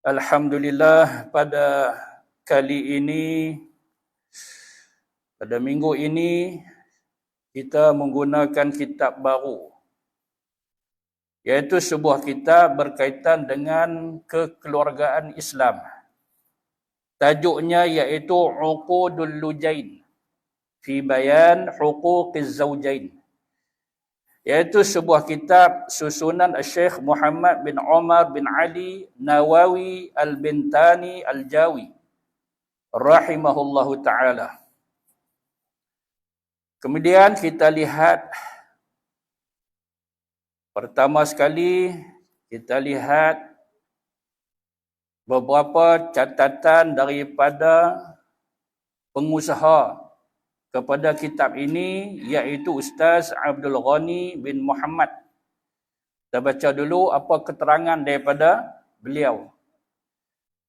Alhamdulillah, pada minggu ini kita menggunakan kitab baru, iaitu sebuah kitab berkaitan dengan kekeluargaan Islam. Tajuknya iaitu Uqudul Lujain fi Bayan Huquqiz Zawjain, iaitu sebuah kitab susunan Syekh Muhammad bin Umar bin Ali Nawawi Al-Bintani Al-Jawi rahimahullahu ta'ala. Kemudian kita lihat, pertama sekali kita lihat beberapa catatan daripada pengusaha kepada kitab ini, iaitu Ustaz Abdul Ghani bin Muhammad. Kita baca dulu apa keterangan daripada beliau.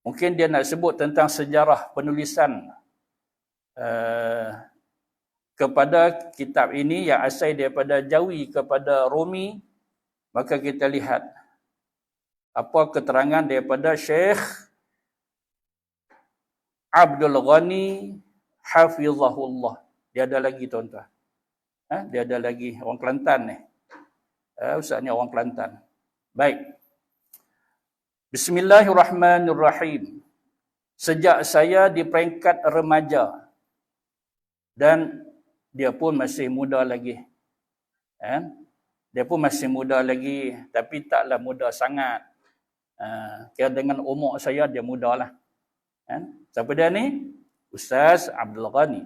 Mungkin dia nak sebut tentang sejarah penulisan kepada kitab ini yang asal daripada Jawi kepada Rumi. Maka kita lihat apa keterangan daripada Syekh Abdul Ghani hafizahullah. Dia ada lagi tuan-tuan. Dia ada lagi orang Kelantan ni. Ustaz ni orang Kelantan. Baik. Bismillahirrahmanirrahim. Sejak saya di peringkat remaja, dan dia pun masih muda lagi. Dia pun masih muda lagi, tapi taklah muda sangat. Kira dengan umur saya, dia muda lah. Siapa dia ni? Ustaz Abdul Ghani.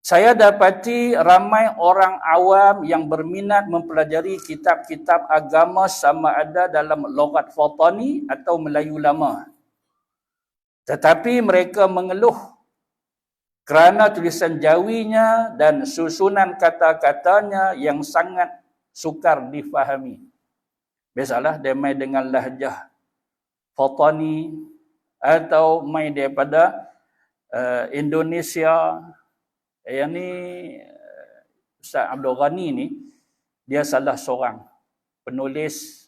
Saya dapati ramai orang awam yang berminat mempelajari kitab-kitab agama sama ada dalam logat Fatani atau Melayu lama. Tetapi mereka mengeluh kerana tulisan Jawinya dan susunan kata-katanya yang sangat sukar difahami. Biasalah dia main dengan lahjah Fatani atau main daripada Indonesia. Yang ni Ustaz Abdul Ghani ni, dia salah seorang penulis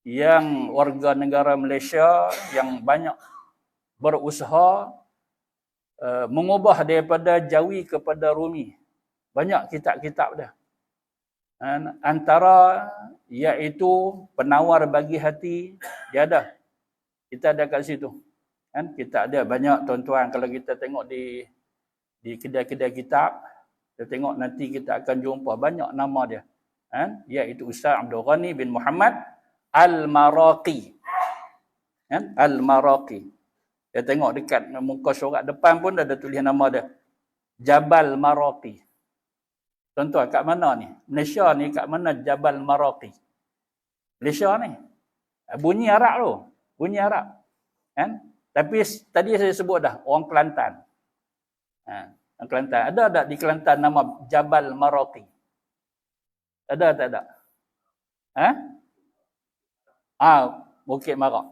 yang warga negara Malaysia yang banyak berusaha mengubah daripada Jawi kepada Rumi. Banyak kitab-kitab dia. Antara iaitu Penawar Bagi Hati, dia ada. Kita ada kat situ. Kita ada banyak tuan-tuan. Kalau kita tengok di kedai-kedai kitab, kita tengok nanti kita akan jumpa banyak nama dia. Iaitu Ustaz Abdul Ghani bin Muhammad Al-Maraqi. Al-Maraqi. Kita tengok dekat muka surat depan pun ada tulis nama dia. Jabal Maraqi. Tuan-tuan, kat mana ni? Malaysia ni kat mana Jabal Maraqi? Malaysia ni. Bunyi Arab tu. Bunyi Arab. Tapi tadi saya sebut dah, orang Kelantan. Orang Kelantan. Ada tak di Kelantan nama Jabal Maraqi? Ada tak ada? Bukit Marak.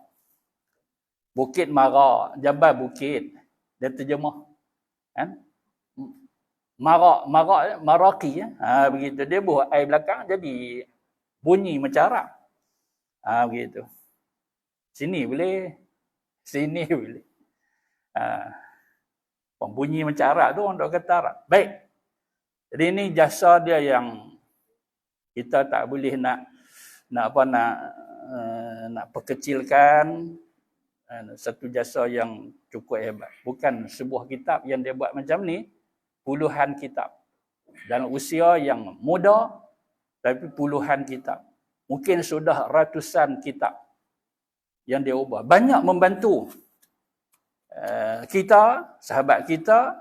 Bukit Marak. Jabal Bukit. Dia terjemah. Maraqi. Begitu. Dia buat air belakang jadi bunyi macam Arab. Begitu. Sini boleh. Sini boleh. Bunyi macam Arab tu orang tak kata Arab. Baik. Jadi ini jasa dia yang kita tak boleh nak perkecilkan. Satu jasa yang cukup hebat. Bukan sebuah kitab yang dia buat macam ni, puluhan kitab. Dalam usia yang muda, tapi puluhan kitab. Mungkin sudah ratusan kitab yang dia ubah. Banyak membantu kita, sahabat kita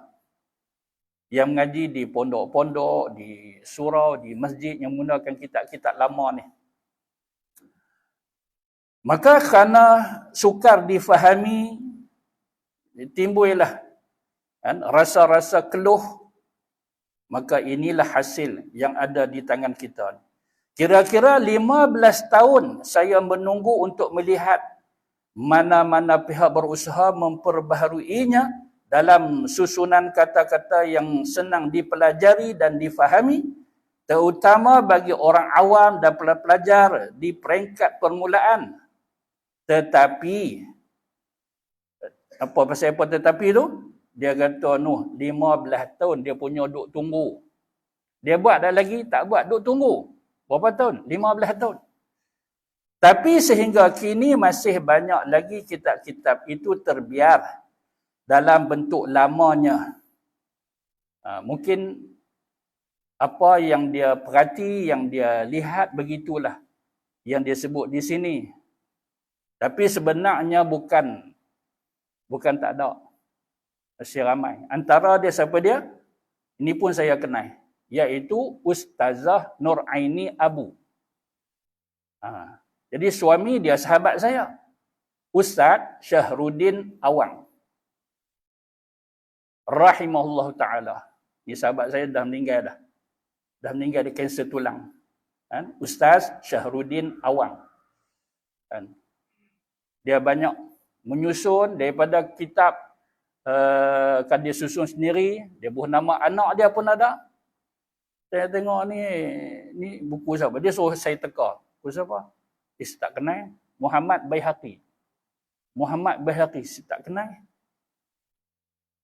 yang mengaji di pondok-pondok, di surau, di masjid yang menggunakan kitab-kitab lama ni. Maka kerana sukar difahami, timbullah rasa-rasa keluh. Maka inilah hasil yang ada di tangan kita. Kira-kira 15 tahun saya menunggu untuk melihat mana-mana pihak berusaha memperbaharuinya dalam susunan kata-kata yang senang dipelajari dan difahami, terutama bagi orang awam dan pelajar di peringkat permulaan. Tetapi apa pasal apa tetapi tu? Dia kata 15 tahun dia punya duk tunggu. Dia buat dah lagi, tak buat, duk tunggu. Berapa tahun? 15 tahun. Tapi sehingga kini masih banyak lagi kitab-kitab itu terbiar dalam bentuk lamanya. Mungkin apa yang dia perhati, yang dia lihat begitulah yang dia sebut di sini. Tapi sebenarnya bukan tak ada. Masih ramai. Antara dia siapa dia? Ini pun saya kenal. Iaitu Ustazah Nur Aini Abu. Jadi suami dia sahabat saya. Ustaz Syahruddin Awang. Rahimahullah ta'ala. Ini sahabat saya dah meninggal dah. Dah meninggal di kanser tulang. Ustaz Syahruddin Awang. Dia banyak menyusun daripada kitab kan dia susun sendiri. Dia buat nama anak dia pun ada. Saya tengok ni buku siapa. Dia suruh saya teka. Buku siapa? Saya tak kenal. Muhammad Baihaqi. Muhammad Baihaqi. Saya tak kenal.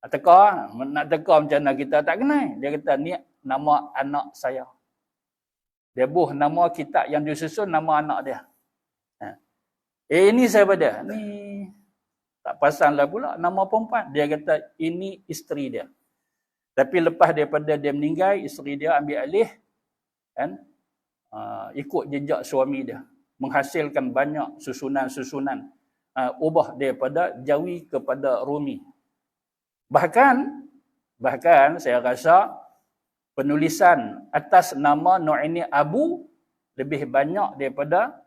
Nak teka macam mana kita tak kenal. Dia kata ni nama anak saya. Dia buh nama kitab yang disusun nama anak dia. Ini siapa dia? Ni tak pasang lah pula nama perempuan. Dia kata ini isteri dia. Tapi lepas daripada dia meninggal, isteri dia ambil alih ikut jejak suami dia. Menghasilkan banyak susunan-susunan ubah daripada Jawi kepada Rumi. Bahkan saya rasa penulisan atas nama Nu'aini Abu lebih banyak daripada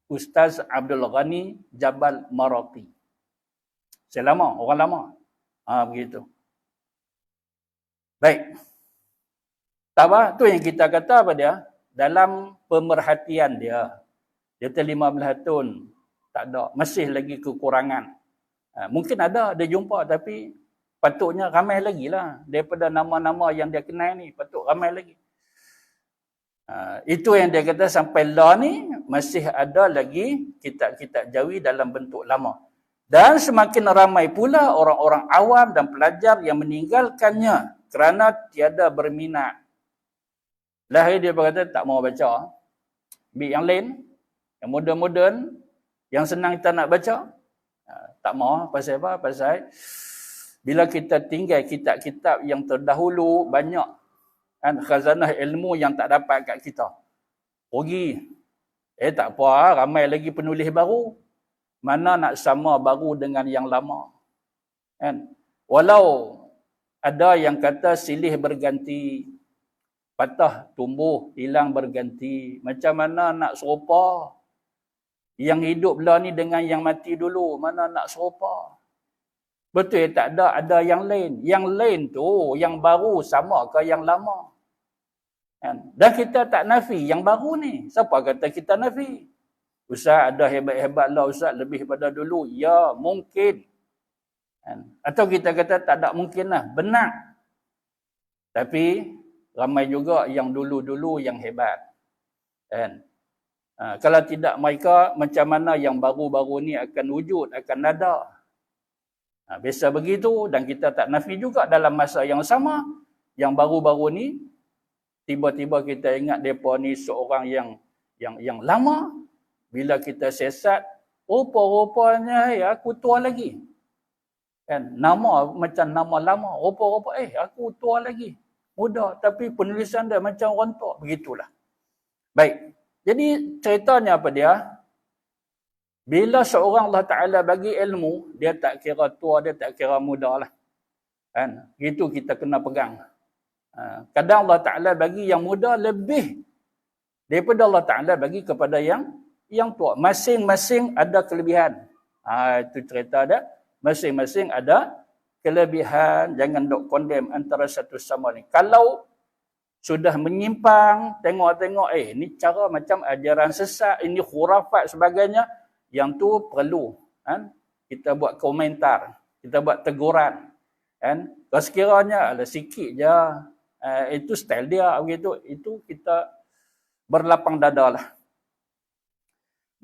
Ustaz Abdul Ghani Jabal Maraqi. Saya lama, orang lama. Begitu. Baik. Tak apa, tu yang kita kata apa dia? Dalam pemerhatian dia. Dia 15 tahun. Tak ada. Masih lagi kekurangan. Mungkin ada, dia jumpa tapi patutnya ramai lagi lah. Daripada nama-nama yang dia kenal ni, patut ramai lagi. Itu yang dia kata sampai lah ni, masih ada lagi kitab-kitab Jawi dalam bentuk lama. Dan semakin ramai pula orang-orang awam dan pelajar yang meninggalkannya kerana tiada berminat. Lahir dia berkata tak mau baca. Ambil yang lain, yang moden-moden, yang senang kita nak baca. Tak mau. Pasal apa? Pasal bila kita tinggal kitab-kitab yang terdahulu, banyak khazanah ilmu yang tak dapat kat kita. Rugi. Tak apa, ramai lagi penulis baru. Mana nak sama baru dengan yang lama. Walau ada yang kata silih berganti, patah tumbuh, hilang berganti. Macam mana nak serupa yang hidup lah ni dengan yang mati dulu? Mana nak serupa? Betul tak ada yang lain. Yang lain tu, yang baru sama ke yang lama? Dan kita tak nafi yang baru ni. Siapa kata kita nafi? Ustaz ada hebat-hebat lah Ustaz lebih pada dulu. Ya, mungkin. Atau kita kata tak ada mungkin lah. Benar. Tapi ramai juga yang dulu-dulu yang hebat. Kalau tidak mereka, macam mana yang baru-baru ni akan wujud, akan ada. Biasa begitu dan kita tak nafi juga dalam masa yang sama. Yang baru-baru ni, tiba-tiba kita ingat mereka ni seorang yang lama. Bila kita sesat, rupa-rupanya aku tua lagi. Nama macam nama lama. Rupa-rupa aku tua lagi. Muda. Tapi penulisan dia macam orang tua. Begitulah. Baik. Jadi ceritanya apa dia? Bila seorang Allah Ta'ala bagi ilmu, dia tak kira tua, dia tak kira muda lah. Itu kita kena pegang. Kadang Allah Ta'ala bagi yang muda lebih daripada Allah Ta'ala bagi kepada yang tua. Masing-masing ada kelebihan. Itu cerita dia. Masing-masing ada kelebihan. Jangan dok condemn antara satu sama ni. Kalau sudah menyimpang, tengok-tengok, ni cara macam ajaran sesat, ini khurafat sebagainya, yang tu perlu kita buat komentar, kita buat teguran. Kalau sekiranya ada sikit je, itu style dia begitu, itu kita berlapang dada lah.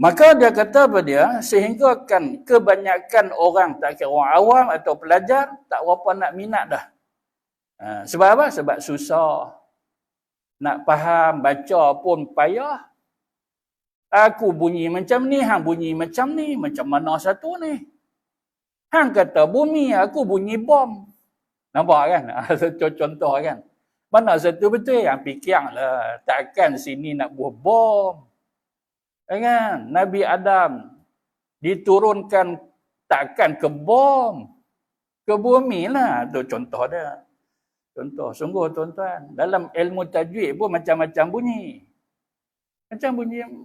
Maka dia kata apa dia, sehingga kan kebanyakan orang, tak kira orang awam atau pelajar, tak berapa nak minat dah. Sebab apa? Sebab susah. Nak faham, baca pun payah. Aku bunyi macam ni, hang bunyi macam ni. Macam mana satu ni? Hang kata bumi, aku bunyi bom. Nampak kan? Contoh kan? Mana satu betul? Yang fikirlah. Takkan sini nak buat bom. Kan? Nabi Adam diturunkan takkan ke bom. Ke bumi lah. Itu contoh dia. Contoh. Sungguh tuan-tuan. Dalam ilmu tajwid pun macam-macam bunyi. Macam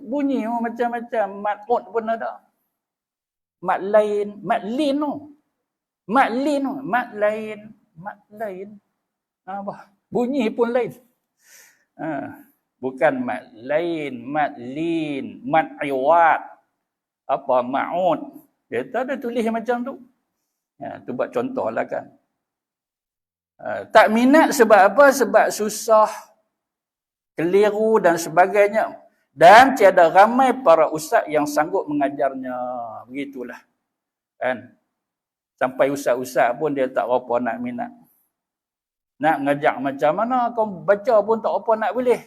bunyi macam-macam. Mat'ud pun ada. Mat lain. Mat lin tu. Mat lin tu. Mat lain. Mat lain. Apa? Bunyi pun lain. Bukan mat lain, mat lin, mat iwat, apa ma'ud. Dia tak ada tulis macam tu. Tu buat contoh lah kan. Tak minat sebab apa? Sebab susah, keliru dan sebagainya. Dan tiada ramai para ustaz yang sanggup mengajarnya. Begitulah. Kan? Sampai ustaz-ustaz pun dia tak apa nak minat. Nak ngajak macam mana? Kau baca pun tak apa nak boleh.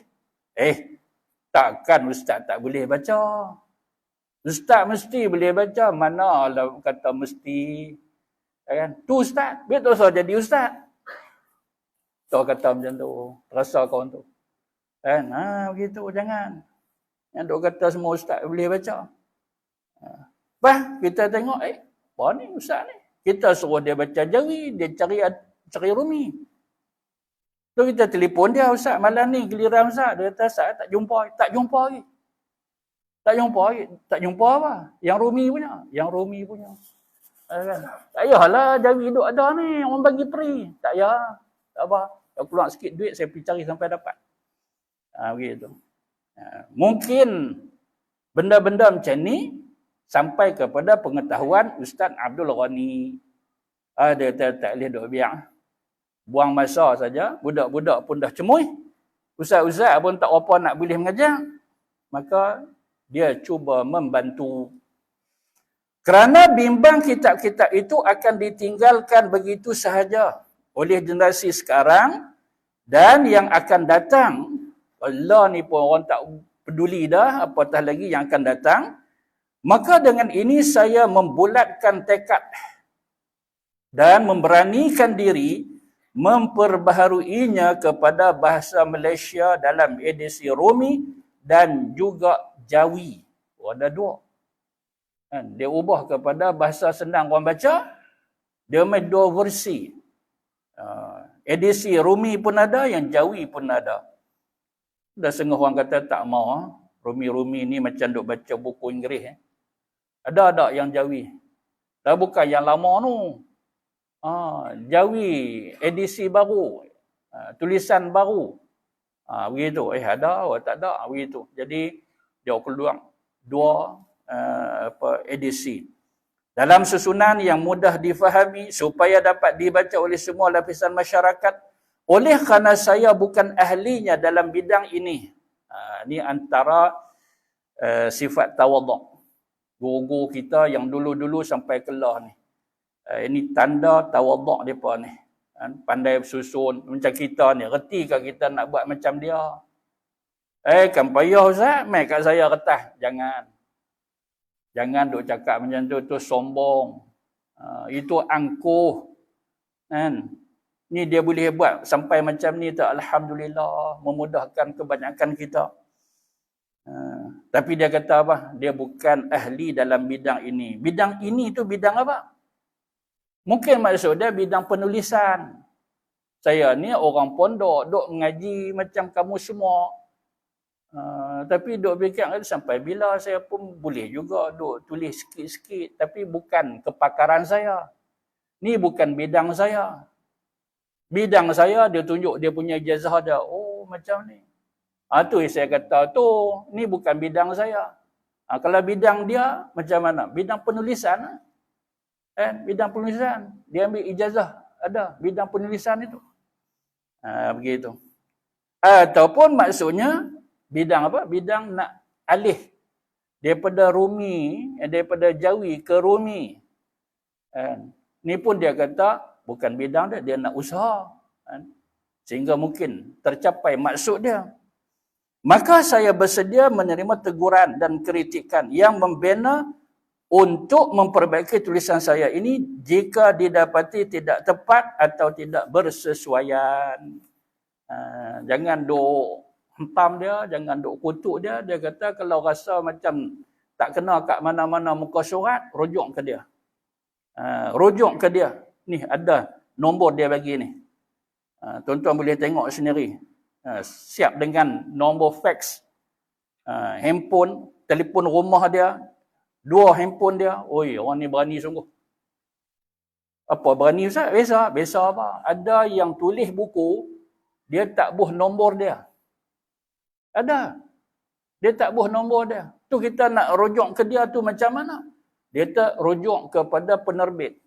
Takkan ustaz tak boleh baca. Ustaz mesti boleh baca. Mana lah kata mesti. Kan? Tu ustaz. Biar tak usah jadi ustaz. Tak kata macam tu. Rasa kawan tu. Kan? Begitu. Jangan. Yang duk kata semua ustaz boleh baca. Kita tengok. Apa ni ustaz ni? Kita suruh dia baca Jawi. Dia cari Rumi. So kita telefon dia, ustaz malam ni giliran ustaz. Dia kata, ustaz tak jumpa lagi. Tak jumpa apa? Yang Rumi punya. Kan? Tak payahlah Jawi duk ada ni. Orang bagi free. Tak payah. Tak apa. Kalau keluar sikit duit, saya pergi cari sampai dapat. Begitu. Mungkin benda-benda macam ni sampai kepada pengetahuan Ustaz Abdul Ghani. Dia kata tak boleh duk biar. Buang masa saja, budak-budak pun dah cemuih. Ustaz-ustaz pun tak apa nak boleh mengajar. Maka dia cuba membantu. Kerana bimbang kitab-kitab itu akan ditinggalkan begitu sahaja oleh generasi sekarang dan yang akan datang. Allah ni pun orang tak peduli dah, apatah lagi yang akan datang. Maka dengan ini saya membulatkan tekad dan memberanikan diri memperbaharuinya kepada bahasa Malaysia dalam edisi Rumi dan juga Jawi. Ada dua. Dia ubah kepada bahasa senang orang baca. Dia main dua versi. Edisi Rumi pun ada, yang Jawi pun ada. Dah setengah orang kata tak mau. Rumi-Rumi ni macam duk baca buku Inggeris. Ada yang Jawi. Dah bukan yang lama tu. Jawi edisi baru, tulisan baru, begitu. Ada atau tak ada, begitu. Jadi dia keluar dua edisi dalam susunan yang mudah difahami supaya dapat dibaca oleh semua lapisan masyarakat. Oleh kerana saya bukan ahlinya dalam bidang ini. Ini antara sifat tawaduk guru-guru kita yang dulu-dulu sampai kelah ni. Ini tanda tawaduk mereka ni. Pandai susun. Macam kita ni. Retikah kita nak buat macam dia? Kan payah ustaz. Mai kat saya retah. Jangan. Jangan duk cakap macam tu. Itu sombong. Itu angkuh. Kan? Ni dia boleh buat sampai macam ni tak. Alhamdulillah. Memudahkan kebanyakan kita. Tapi dia kata apa? Dia bukan ahli dalam bidang ini. Bidang ini tu bidang apa? Mungkin maksud dia bidang penulisan. Saya ni orang pondok, duk mengaji macam kamu semua. Tapi duk fikir sampai bila saya pun boleh juga duk tulis sikit-sikit. Tapi bukan kepakaran saya. Ni bukan bidang saya. Bidang saya, dia tunjuk dia punya ijazah dia. Oh, macam ni. Tu yang saya kata, ni bukan bidang saya. Kalau bidang dia, macam mana? Bidang penulisan. Bidang penulisan. Dia ambil ijazah. Ada bidang penulisan itu. Begitu. Ataupun maksudnya, bidang apa? Bidang nak alih daripada Rumi, daripada Jawi ke Rumi. Kan? Ni pun dia kata bukan bidang dia, dia nak usaha. Kan? Sehingga mungkin tercapai maksud dia. Maka saya bersedia menerima teguran dan kritikan yang membina untuk memperbaiki tulisan saya ini jika didapati tidak tepat atau tidak bersesuaian. Jangan duk hentam dia, jangan duk kutuk dia. Dia kata kalau rasa macam tak kena kat mana-mana muka surat, rujuk ke dia. Rujuk ke dia. Ni ada nombor dia bagi ni. Tuan-tuan boleh tengok sendiri. Siap dengan nombor fax, handphone, telefon rumah dia, 2 handphone dia. Oi, orang ni berani sungguh. Apa berani Ustaz? Biasa. Biasa apa? Ada yang tulis buku, dia tak buh nombor dia. Ada. Dia tak buh nombor dia. Tu kita nak rujuk ke dia tu macam mana? Dia tak rujuk kepada penerbit.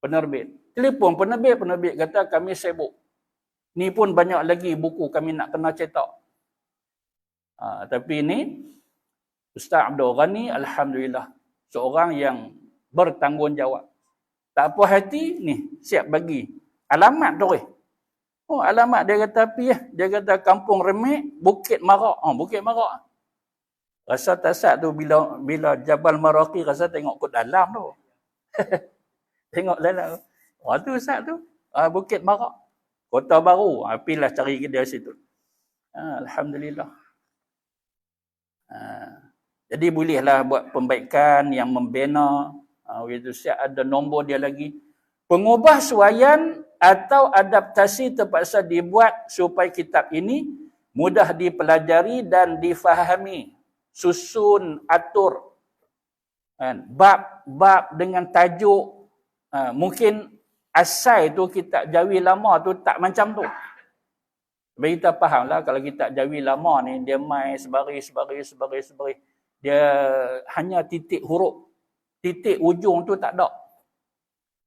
Penerbit. Telefon penerbit kata kami sibuk. Ni pun banyak lagi buku kami nak kena cetak. Tapi ni Ustaz Abdul Ghani, alhamdulillah, seorang yang bertanggungjawab. Tak apa hati, ni siap bagi alamat tu. Alamat dia kata api ya. Dia kata Kampung Remek, Bukit Marak. Bukit Marak. Rasa tak sat tu bila Jabal Maraqi rasa tengok kot dalam tu. Tengok dalam. Tu sat tu, Bukit Marak. Kota Baru. Apilah cari dia situ. Alhamdulillah. Jadi bolehlah buat pembaikan yang membina. Itu siap ada nombor dia lagi. Pengubah suaian atau adaptasi terpaksa dibuat supaya kitab ini mudah dipelajari dan difahami. Susun, atur. Bab-bab dengan tajuk. Mungkin asal tu kitab Jawi lama tu tak macam tu. Bagi kita fahamlah kalau kitab Jawi lama ni dia main sebaris. Dia hanya titik huruf. Titik ujung tu tak ada.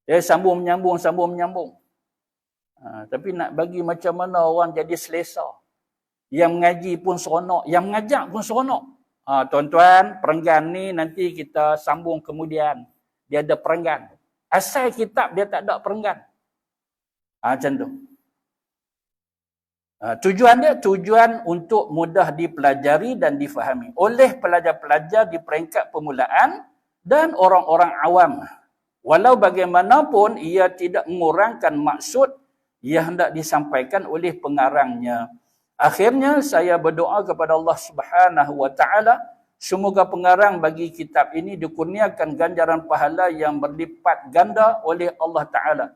Dia sambung menyambung. Tapi nak bagi macam mana orang jadi selesa. Yang mengaji pun seronok, yang mengajak pun seronok. Tuan-tuan, perenggan ni nanti kita sambung kemudian. Dia ada perenggan. Asal kitab dia tak ada perenggan. Macam tu. Tujuan untuk mudah dipelajari dan difahami oleh pelajar-pelajar di peringkat permulaan dan orang-orang awam. Walau bagaimanapun ia tidak mengurangkan maksud yang hendak disampaikan oleh pengarangnya. Akhirnya saya berdoa kepada Allah Subhanahu wa taala semoga pengarang bagi kitab ini dikurniakan ganjaran pahala yang berlipat ganda oleh Allah taala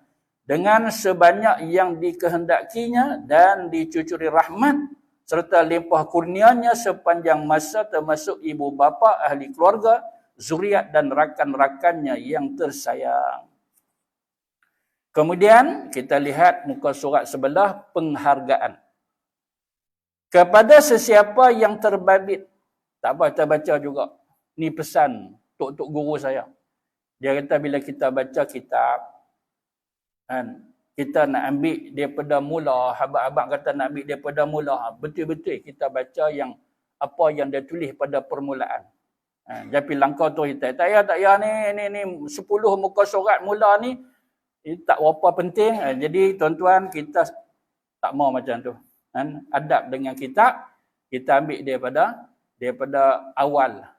dengan sebanyak yang dikehendakinya dan dicucuri rahmat serta limpah kurnianya sepanjang masa termasuk ibu bapa, ahli keluarga, zuriat dan rakan-rakannya yang tersayang. Kemudian kita lihat muka surat sebelah penghargaan. Kepada sesiapa yang terbabit. Tak apa, kita baca juga. Ni pesan tok guru saya. Dia kata bila kita baca kitab, kita nak ambil daripada mula. Abang-abang kata nak ambil daripada mula. Betul-betul kita baca yang apa yang dia tulis pada permulaan. Tapi langkah tu kita tak payah ni 10 muka surat mula ni tak berapa penting. Jadi tuan-tuan kita tak mau macam tu. Adab dengan kitab kita ambil daripada awal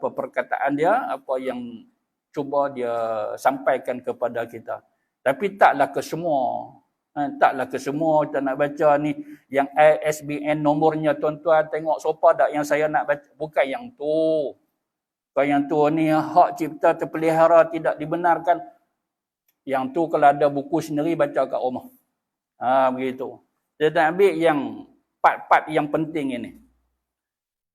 perkataan dia, apa yang cuba dia sampaikan kepada kita. Tapi taklah ke semua. Taklah ke semua kita nak baca ni yang ISBN nomornya tuan-tuan tengok sopa tak yang saya nak baca. Bukan yang tu. Bukan yang tu ni hak cipta terpelihara tidak dibenarkan. Yang tu kalau ada buku sendiri baca kat rumah. Begitu. Dia nak ambil yang part-part yang penting ini.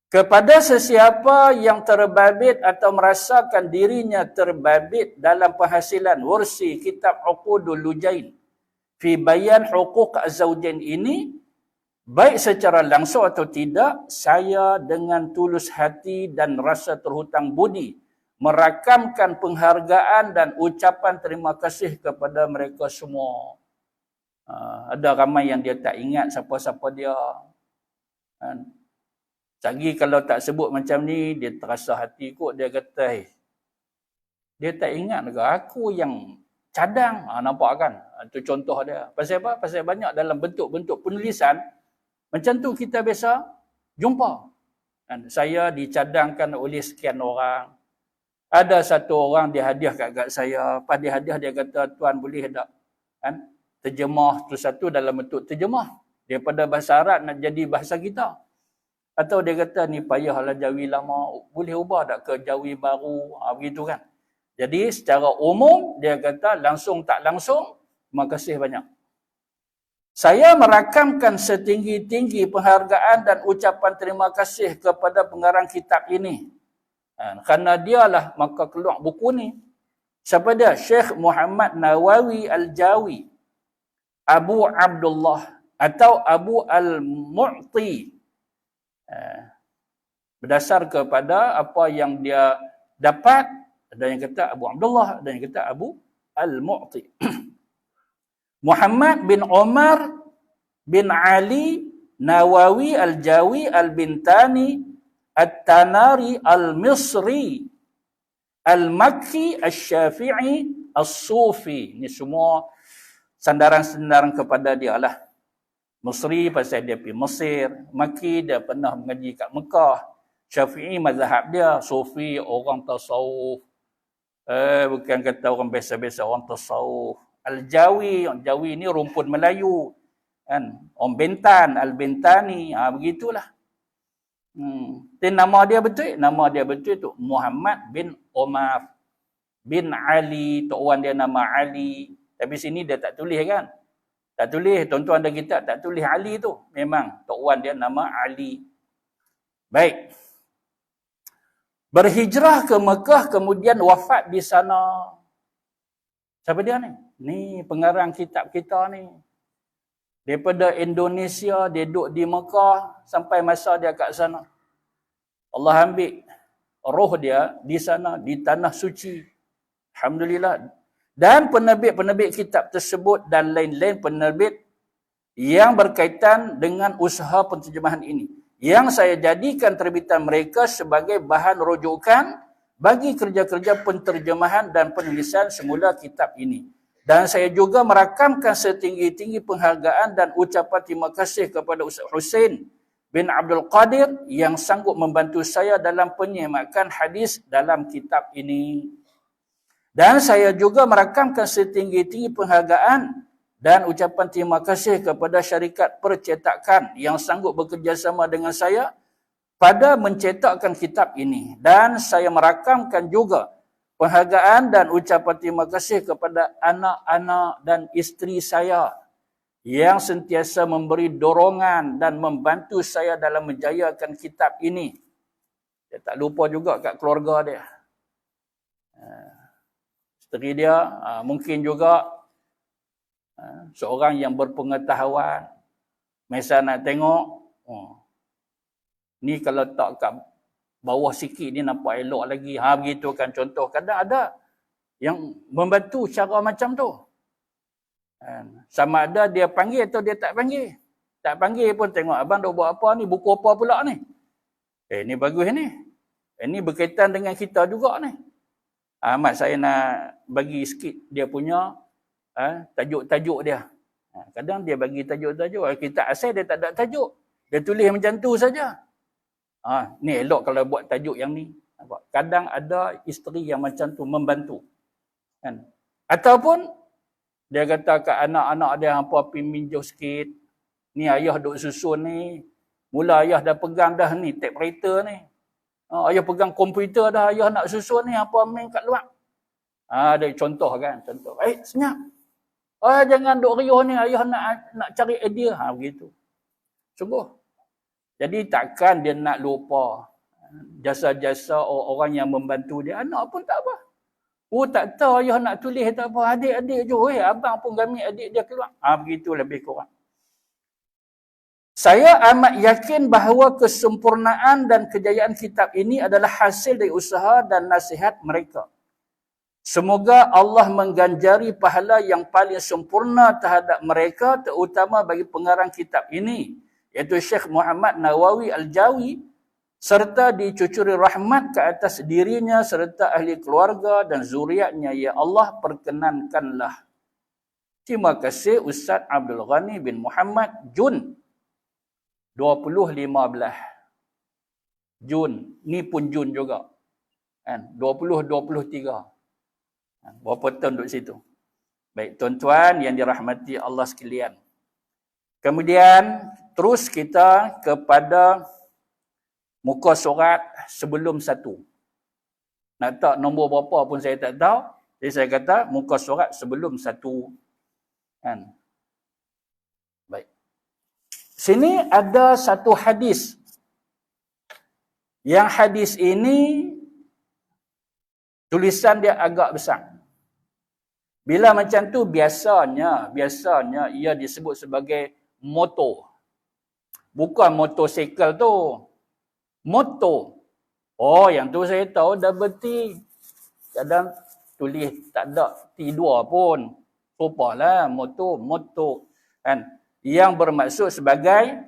Kepada sesiapa yang terbabit atau merasakan dirinya terbabit dalam penghasilan warsi kitab Uqudul Lujain fi bayan huquq az-zawjain ini, baik secara langsung atau tidak, saya dengan tulus hati dan rasa terhutang budi merakamkan penghargaan dan ucapan terima kasih kepada mereka semua. Ada ramai yang dia tak ingat siapa-siapa dia. Lagi kalau tak sebut macam ni, dia terasa hati kot, dia kata, dia tak ingat ke aku yang cadang. Nampak kan? Itu contoh dia. Pasal apa? Pasal banyak dalam bentuk-bentuk penulisan, macam tu kita biasa jumpa. Dan saya dicadangkan oleh sekian orang. Ada satu orang dia hadiah kat saya. Pas dia hadiah, dia kata, tuan boleh tak? Kan? Terjemah tu satu dalam bentuk terjemah. Daripada bahasa Arab nak jadi bahasa kita. Atau dia kata, ni payahlah Jawi lama, boleh ubah tak ke Jawi baru, begitu kan. Jadi secara umum, dia kata langsung tak langsung, terima kasih banyak. Saya merakamkan setinggi-tinggi penghargaan dan ucapan terima kasih kepada pengarang kitab ini. Kerana dialah maka keluar buku ni. Siapa dia? Syekh Muhammad Nawawi Al-Jawi, Abu Abdullah atau Abu Al-Mu'ti. Berdasar kepada apa yang dia dapat, ada yang kata Abu Abdullah, ada yang kata Abu Al-Mu'ti. Muhammad bin Umar bin Ali Nawawi Al-Jawi Al-Bintani At-Tanari Al-Misri Al-Makki Al-Syafi'i Al-Sufi. Ini semua sandaran-sandaran kepada dia lah. Misri pasal dia pergi Mesir, Makki dia pernah mengaji kat Mekah, Syafi'i mazhab dia, Sufi orang tasawuf. Bukan kata orang biasa-biasa, orang tasawuf. Al-Jawi, Jawi ni rumpun Melayu. Kan? Orang Bintan, Al-Bintani, begitulah. Dan nama dia betul? Nama dia betul tu Muhammad bin Umar bin Ali, Tok Wan dia nama Ali. Tapi sini dia tak tulis kan? Tak tulis, tuan-tuan ada kitab tak tulis Ali tu. Memang Tok Wan dia nama Ali. Baik. Berhijrah ke Mekah kemudian wafat di sana. Siapa dia ni? Ni pengarang kitab kita ni. Daripada Indonesia, dia duduk di Mekah sampai masa dia kat sana. Allah ambil roh dia di sana, di tanah suci. Alhamdulillah. Dan penerbit-penerbit kitab tersebut dan lain-lain penerbit yang berkaitan dengan usaha penterjemahan ini, yang saya jadikan terbitan mereka sebagai bahan rujukan bagi kerja-kerja penterjemahan dan penulisan semula kitab ini. Dan saya juga merakamkan setinggi-tinggi penghargaan dan ucapan terima kasih kepada Ustaz Hussein bin Abdul Qadir yang sanggup membantu saya dalam penyemakan hadis dalam kitab ini. Dan saya juga merakamkan setinggi-tinggi penghargaan dan ucapan terima kasih kepada syarikat percetakan yang sanggup bekerjasama dengan saya pada mencetakkan kitab ini. Dan saya merakamkan juga penghargaan dan ucapan terima kasih kepada anak-anak dan isteri saya yang sentiasa memberi dorongan dan membantu saya dalam menjayakan kitab ini. Dia tak lupa juga kat keluarga dia. Isteri dia mungkin juga seorang yang berpengetahuan. Misal nak tengok, ni kalau tak kat bawah sikit ni nampak elok lagi. Begitu kan contoh. Kadang ada yang membantu cara macam tu. Sama ada dia panggil atau dia tak panggil. Tak panggil pun tengok, abang dah buat apa ni, buku apa pula ni. Ni bagus ni. Ini berkaitan dengan kita juga ni. Ahmad saya nak bagi sikit dia punya tajuk-tajuk dia. Kadang dia bagi tajuk-tajuk. Kita asal dia tak ada tajuk. Dia tulis macam tu saja. Ni elok kalau buat tajuk yang ni. Kadang ada isteri yang macam tu membantu. Kan? Ataupun dia kata kat anak-anak dia hampa pergi minjau sikit. Ni ayah duk susun ni. Mula ayah dah pegang dah ni typewriter ni. Ayah pegang komputer dah, ayah nak susun ni apa main kat luar. Ada contoh kan, contoh. Senyap. Jangan duk riuh ni, ayah nak cari idea. Begitu. Sungguh. Jadi takkan dia nak lupa jasa-jasa orang yang membantu dia. Anak pun tak apa. Tak tahu ayah nak tulis tak apa. Adik-adik je. Abang pun gamit adik dia keluar. Begitu lebih kurang. Saya amat yakin bahawa kesempurnaan dan kejayaan kitab ini adalah hasil dari usaha dan nasihat mereka. Semoga Allah mengganjari pahala yang paling sempurna terhadap mereka, terutama bagi pengarang kitab ini, iaitu Syekh Muhammad Nawawi Al-Jawi serta dicucuri rahmat ke atas dirinya serta ahli keluarga dan zuriatnya. Ya Allah, perkenankanlah. Terima kasih Ustaz Abdul Ghani bin Muhammad, Jun 2015. Jun, ni pun Jun juga. Kan? 2023. Berapa tahun duduk situ. Baik, tuan-tuan yang dirahmati Allah sekalian. Kemudian, terus kita kepada muka surat sebelum 1. Nak tak nombor berapa pun saya tak tahu. Jadi saya kata muka surat sebelum 1. Kan? Baik. Sini ada satu hadis. Yang hadis ini tulisan dia agak besar. Bila macam tu biasanya ia disebut sebagai motor. Bukan motosikal tu. Motor. Oh, yang tu saya tahu double T. Kadang tulis tak ada T2 pun. Rupalah motor. Kan? Yang bermaksud sebagai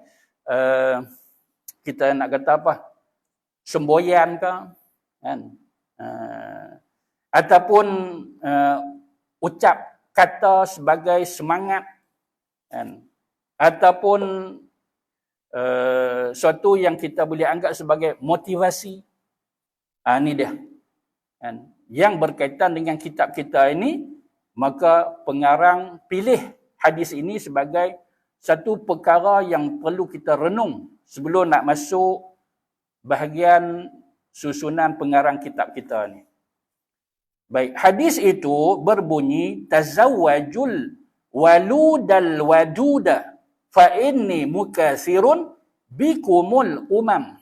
kita nak kata apa? Semboyan ke? Kan? Ataupun ucap kata sebagai semangat. Kan? Ataupun suatu yang kita boleh anggap sebagai motivasi. Ini dia. Kan? Yang berkaitan dengan kitab kita ini, maka pengarang pilih hadis ini sebagai satu perkara yang perlu kita renung sebelum nak masuk bahagian susunan pengarang kitab kita ni. Baik, hadis itu berbunyi tazawwajul waludal waduda fa inni mukatsirun bikumul umam.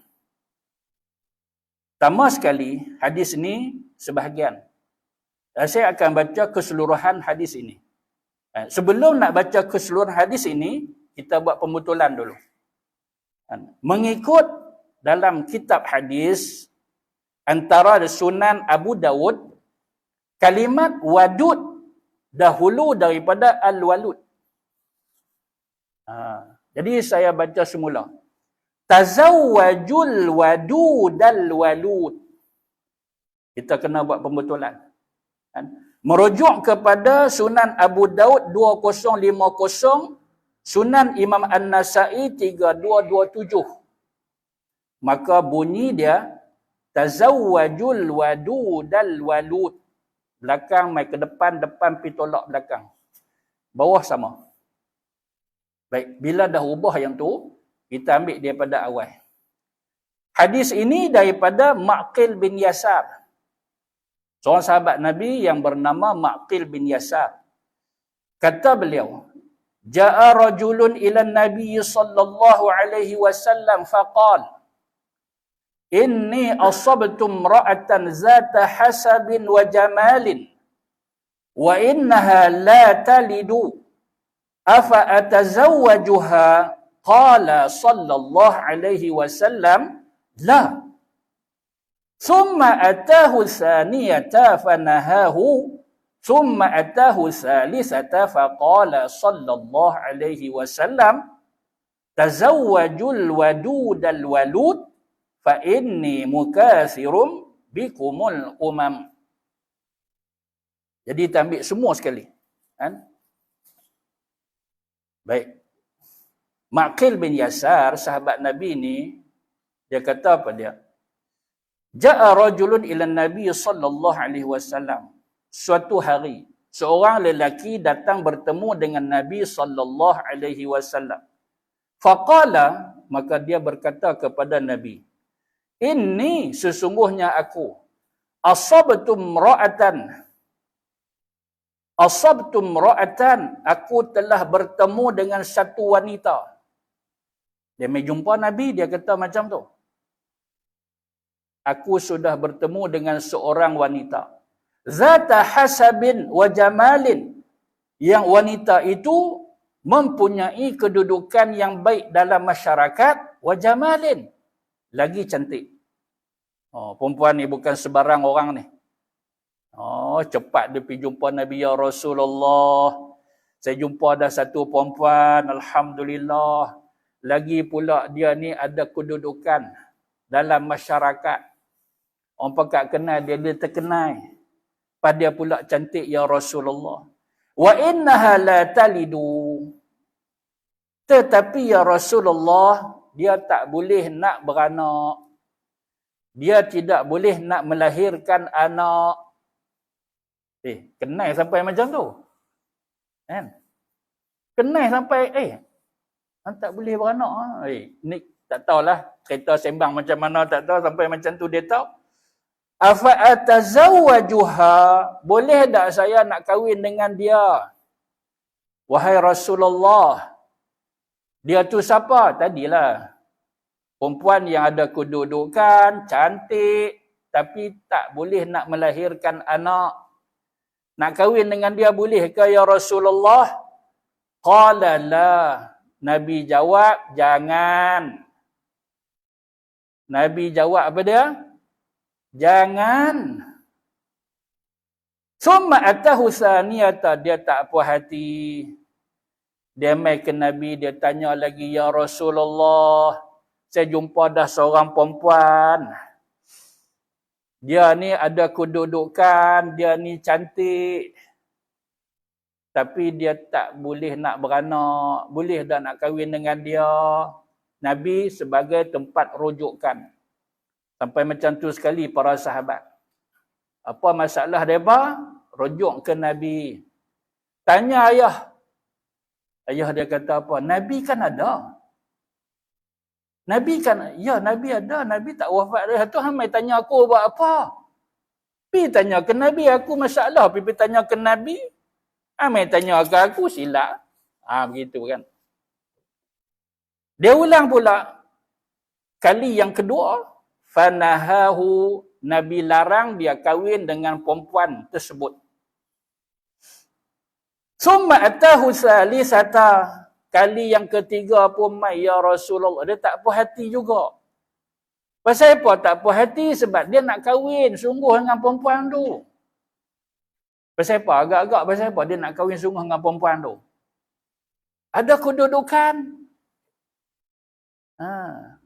Pertama sekali, hadis ini sebahagian. Saya akan baca keseluruhan hadis ini. Sebelum nak baca keseluruhan hadis ini, kita buat pembetulan dulu. Mengikut dalam kitab hadis, antara Sunan Abu Dawud, kalimat wadud dahulu daripada al-walud. Jadi saya baca semula. Tazawwajul wadudal walud. Kita kena buat pembetulan. Merujuk kepada Sunan Abu Daud 2050, Sunan Imam An-Nasai 3227. Maka bunyi dia tazawwajul wadudal walud. Belakang mai ke depan, depan pi tolak belakang. Bawah sama. Baik, bila dah ubah yang tu, kita ambil daripada awal. Hadis ini daripada Ma'qil bin Yasar. Seorang sahabat Nabi yang bernama Ma'qil bin Yasar. Kata beliau, Ja'a rajulun ila Nabi sallallahu alaihi wasallam faqal, Inni asabtu imra'atan zata hasabin wa jamalin wa innaha la talidu afa atazawwajuha qala sallallahu alaihi wasallam la. Thumma atahu thaniyata fanahahu thumma atahu thalithata faqala sallallahu alaihi wasallam tazawwajul wadudal walud fa inni mukatsirum bikumul umam. Jadi kita ambil semua sekali. Kan? Baik. Ma'qil bin Yasar, sahabat Nabi ni, dia kata apa dia? Ja'a rajulun ila Nabi sallallahu alaihi wasallam. Suatu hari, seorang lelaki datang bertemu dengan Nabi sallallahu alaihi wasallam. Faqala, maka dia berkata kepada Nabi, Inni sesungguhnya aku asabtu imra'atan, aku telah bertemu dengan satu wanita. Dia mai jumpa Nabi, dia kata macam tu. Aku sudah bertemu dengan seorang wanita. Zata hasabin wa jamalin. Yang wanita itu mempunyai kedudukan yang baik dalam masyarakat. Wa jamalin. Lagi cantik. Oh, perempuan ni bukan sebarang orang ni. Oh, cepat dia pergi jumpa Nabi, ya Rasulullah. Saya jumpa ada satu perempuan, alhamdulillah. Lagi pula dia ni ada kedudukan. dalam masyarakat. Orang pakat kenal dia, dia terkenal. Pada pula cantik ya Rasulullah. Wa innaha la talidu. Tetapi ya Rasulullah, dia tak boleh nak beranak. Dia tidak boleh nak melahirkan anak. Kenal sampai macam tu. Kan? Kenal sampai, tak boleh beranak. Ni tak tahulah. Cerita sembang macam mana tak tahu. Sampai macam tu dia tahu. Afa'atazawwajuha. Boleh tak saya nak kahwin dengan dia? Wahai Rasulullah. Dia tu siapa? Tadilah. Perempuan yang ada kedudukan, cantik. Tapi tak boleh nak melahirkan anak. Nak kahwin dengan dia boleh ke ya Rasulullah? Qala la. Nabi jawab, jangan. Nabi jawab apa dia? Jangan. Summa atahu saniyata. Dia tak puas hati. Dia mai ke Nabi, dia tanya lagi, ya Rasulullah, saya jumpa dah seorang perempuan. Dia ni ada kedudukan, dia ni cantik. Tapi dia tak boleh nak beranak. Boleh dah nak kahwin dengan dia. Nabi sebagai tempat rujukan. Sampai macam tu sekali para sahabat. Apa masalah mereka? Rujuk ke Nabi. Tanya ayah. Ayah dia kata apa? Nabi kan ada. Nabi kan, ya Nabi ada. Nabi tak wafat dah. Tu hamai tanya aku buat apa? Pergi tanya ke Nabi, aku masalah. Pergi tanya ke Nabi. Hamai tanya ke aku, silap. Begitu kan. Dia ulang pula. Kali yang kedua. Fanahahu. Nabi larang dia kahwin dengan perempuan tersebut. Summa atahu salisata. Kali yang ketiga pun mai ya Rasulullah. Dia tak puas hati juga. Pasal apa tak puas hati? Sebab dia nak kahwin sungguh dengan perempuan tu. Pasal apa? Agak-agak pasal apa dia nak kahwin sungguh dengan perempuan tu? Ada kedudukan.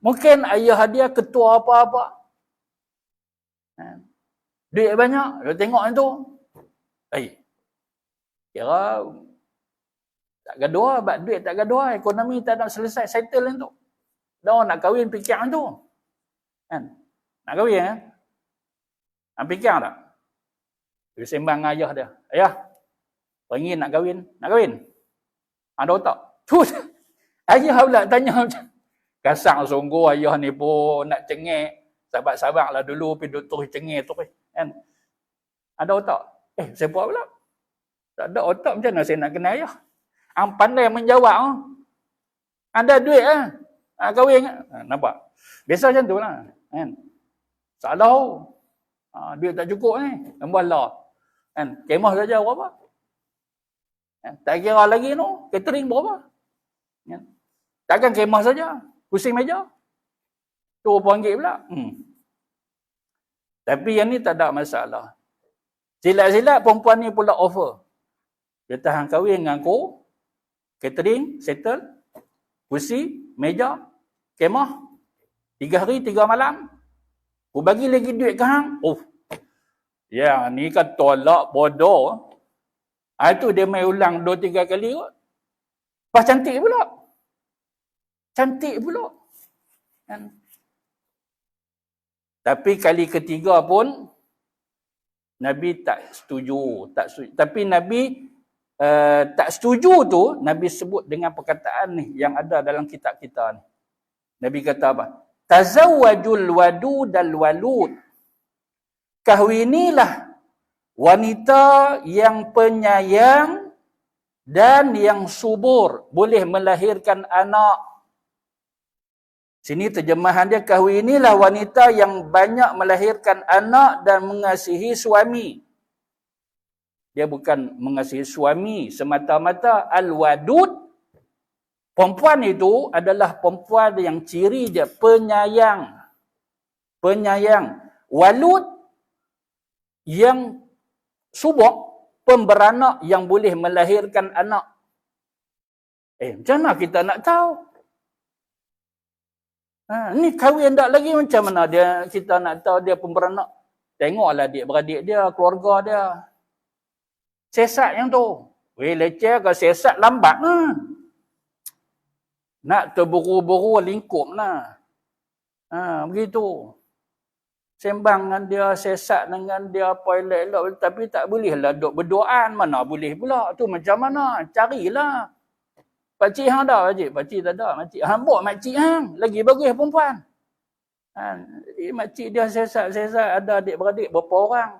Mungkin ayah dia ketua apa-apa. Duit banyak. Dia tengok yang tu. Kira tak gaduh, sebab duit tak gaduh, ekonomi tak nak selesai, settle yang tu. Dah orang nak kahwin fikir yang tu. Kan? Nak kahwin kan? Nak fikir tak? Dia sembang dengan ayah dia. Ayah, pengin nak kahwin? Nak kahwin? Ada otak? Terus, ayah pula tanya macam. Kasar sungguh ayah ni pun nak cengek. Sabar-sabar lah dulu, pergi doktor cengek tu. Kan? Ada otak? Saya buat pula. Tak ada otak macam mana saya nak kenal ayah? Pandai menjawab. Ada duit kahwin. Nampak? Biasa macam tu lah. Kan? Salah. Duit tak cukup ni. Lembalah. Kan? Kemah saja berapa? Tak kira lagi tu. Catering berapa? Kan? Takkan kemah saja. Pusing meja. RM2 pula. Tapi yang ni tak ada masalah. Silat-silat perempuan ni pula offer. Dia tahan kahwin dengan aku. Catering, settle, kursi, meja, kemah, 3 hari, 3 malam. Aku bagi lagi duit ke hang? Ya, ni kan tolak bodoh. Itu dia main ulang 2-3 kali kot. Pas cantik pula. Cantik pula. Kan? Tapi kali ketiga pun, Nabi tak setuju. Tapi Nabi tak setuju tu, Nabi sebut dengan perkataan ni yang ada dalam kitab kita ni. Nabi kata apa? Tazawwajul wadudal walud. Kahwinilah wanita yang penyayang dan yang subur, boleh melahirkan anak. Sini terjemahan dia, kahwinilah wanita yang banyak melahirkan anak dan mengasihi suami. Dia bukan mengasihi suami semata-mata. Al-wadud, perempuan itu adalah perempuan yang ciri dia penyayang. Penyayang. Walud, yang subur, pemberanak yang boleh melahirkan anak. Macam mana kita nak tahu? Ni kahwin tak lagi macam mana dia, kita nak tahu dia pemberanak. Tengoklah adik-beradik dia, keluarga dia. Sesat yang tu. Weh leceh ke sesat lambat nak terburu-buru lingkup lah. Begitu. Sembang dengan dia, sesat dengan dia, apa elok-elok. Tapi tak boleh lah duk berdoaan. Mana boleh pula. Tu macam mana? Carilah. Pakcik hang ada, pakcik? Pakcik tak ada. Makcik hang buat makcik hang. Lagi bagus perempuan. Makcik dia sesat-sesat. Ada adik-beradik berapa orang.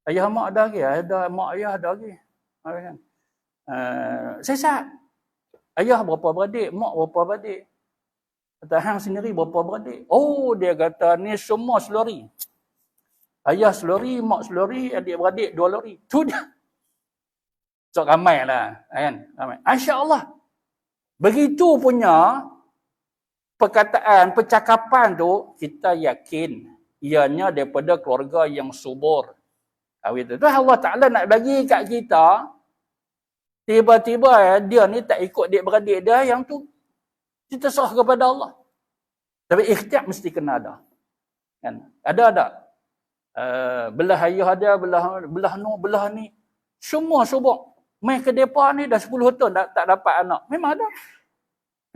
Ayah mak ada lagi. Ada mak ayah ada lagi. Sesat. Ayah berapa beradik, mak berapa beradik. Kata hang sendiri berapa beradik. Oh, dia kata ni semua selori. Ayah selori, mak selori, adik-beradik 2 lori. Tu dia. So ramai lah. Kan? Ramai. Masya Allah. Begitu punya perkataan, percakapan tu, kita yakin ianya daripada keluarga yang subur. Itu Allah Ta'ala nak bagi kat kita, tiba-tiba dia ni tak ikut adik-beradik dia, yang tu kita serah kepada Allah. Tapi ikhtiar mesti kena ada. Kan? Ada tak? Belah ayah dia, belah ni. Semua subur. Main ke depa ni dah 10 tahun tak dapat anak. Memang ada.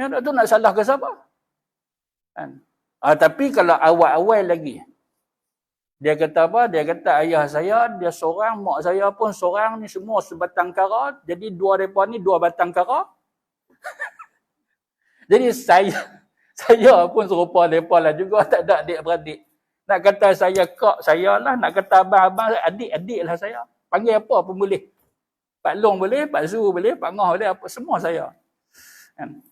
Yang tu nak salah ke siapa? Kan? Tapi kalau awal-awal lagi, dia kata apa? Dia kata ayah saya, dia seorang, mak saya pun seorang, ni semua sebatang kara. Jadi 2 mereka ni 2 batang kara. Jadi saya pun serupa mereka lah juga, tak ada adik-beradik. Nak kata saya kak, saya lah. Nak kata abang-abang, adik-adik lah saya. Panggil apa pun boleh. Pak Long boleh, Pak Zu boleh, Pak Ngah boleh, apa semua saya. Kan?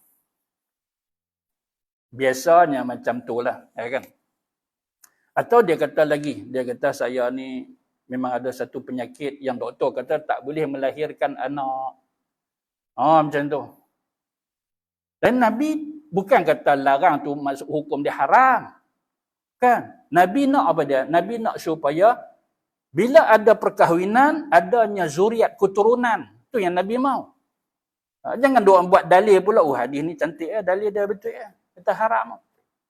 Biasanya macam tu lah. Ya kan? Atau dia kata lagi, dia kata saya ni memang ada satu penyakit yang doktor kata tak boleh melahirkan anak. Macam tu. Dan Nabi bukan kata larang tu masuk hukum dia haram. Kan? Nabi nak apa dia? Nabi nak supaya bila ada perkahwinan, adanya zuriat keturunan. Tu yang Nabi mau. Jangan doa buat dalil pula. Hadis ni cantik dalil dia betul Kita haram.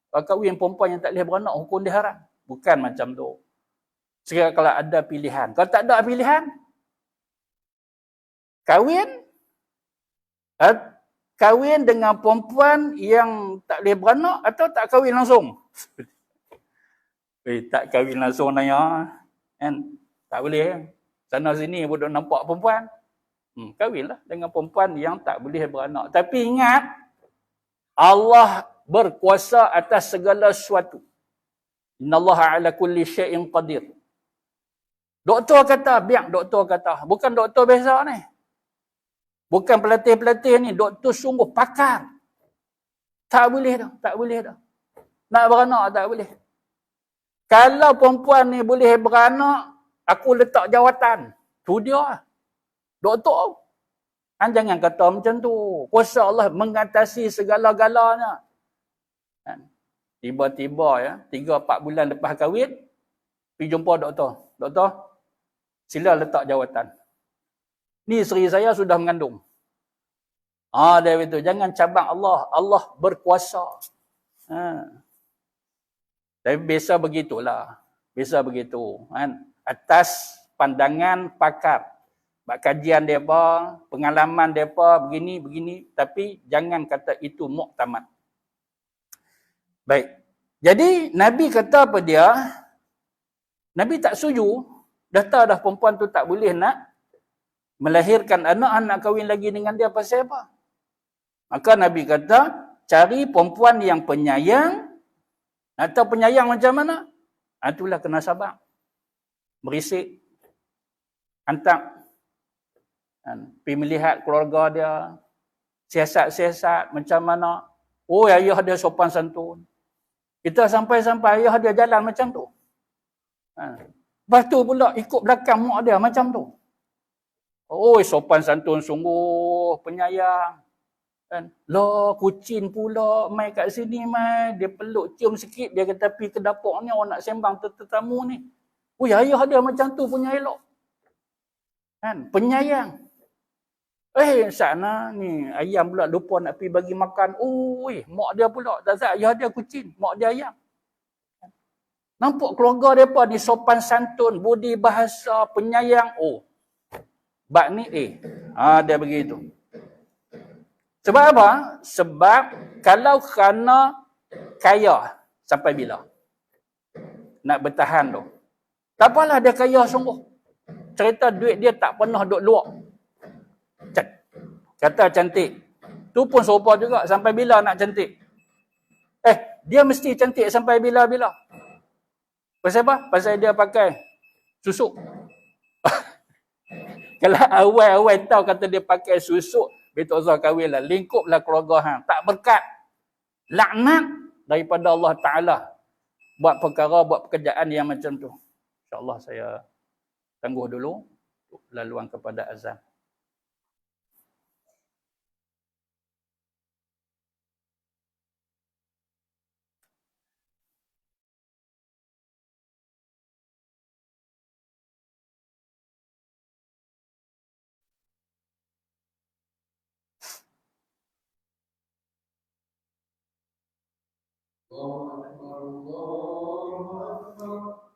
Kahwin perempuan yang tak boleh beranak, hukum dia haram. Bukan macam tu. Sekarang kalau ada pilihan. Kalau tak ada pilihan, kahwin dengan perempuan yang tak boleh beranak atau tak kahwin langsung. Tak kahwin langsung nanya. Kan? Tak boleh. Sana sini pun duk nampak perempuan. Kahwinlah dengan perempuan yang tak boleh beranak. Tapi ingat, Allah berkuasa atas segala sesuatu. Innallaha ala kulli syai'in qadir. Doktor kata, doktor kata. Bukan doktor biasa ni. Bukan pelatih-pelatih ni. Doktor sungguh pakar. Tak boleh dah. Nak beranak tak boleh. Kalau perempuan ni boleh beranak, aku letak jawatan. Tu dia. Doktor. Jangan kata macam tu. Kuasa Allah mengatasi segala-galanya. Tiba-tiba 3-4 bulan lepas kahwin, pergi jumpa doktor. Doktor, sila letak jawatan. Ni isteri saya sudah mengandung. Dia betul. Jangan cabang Allah. Allah berkuasa. Tapi biasa begitulah. Biasa begitu. Atas pandangan pakar. Kajian mereka, pengalaman mereka, begini. Tapi jangan kata itu muktamad. Baik. Jadi Nabi kata apa dia? Nabi tak setuju. Dah perempuan tu tak boleh nak melahirkan anak kahwin lagi dengan dia pasal apa? Maka Nabi kata, cari perempuan yang penyayang. Atau penyayang macam mana? Itulah kena sabar. Berisik. Hantar. Pergi melihat keluarga dia. Siasat-siasat macam mana. Ayah dia sopan santun. Kita sampai-sampai ayah dia jalan macam tu. Lepas tu pula ikut belakang mak dia macam tu. Sopan santun sungguh, penyayang. Kucing pula mai kat sini mai. Dia peluk cium sikit. Dia kata pergi ke dapur ni orang nak sembang tetamu ni. Ayah dia macam tu punya elok. Penyayang. sana ni ayam pula lupa nak pergi bagi makan. Mak dia pula. Tak salah, ayah dia kucing, mak dia ayam. Nampak keluarga mereka ni sopan santun, budi bahasa, penyayang. Bab ni dia begitu. Sebab apa? Sebab kalau kerana kaya sampai bila? Nak bertahan tu. Tak apalah dia kaya sungguh. Cerita duit dia tak pernah duk luak. Kata cantik. Tu pun serupa juga. Sampai bila nak cantik? Dia mesti cantik sampai bila-bila. Pasal apa? Pasal dia pakai susuk. Kalau awal-awal tahu kata dia pakai susuk, betul Zah kahwin lah. Lingkuplah keluarga hang. Tak berkat. Laknat daripada Allah Ta'ala. Buat perkara, buat pekerjaan yang macam tu. InsyaAllah saya tangguh dulu. Laluan kepada azan.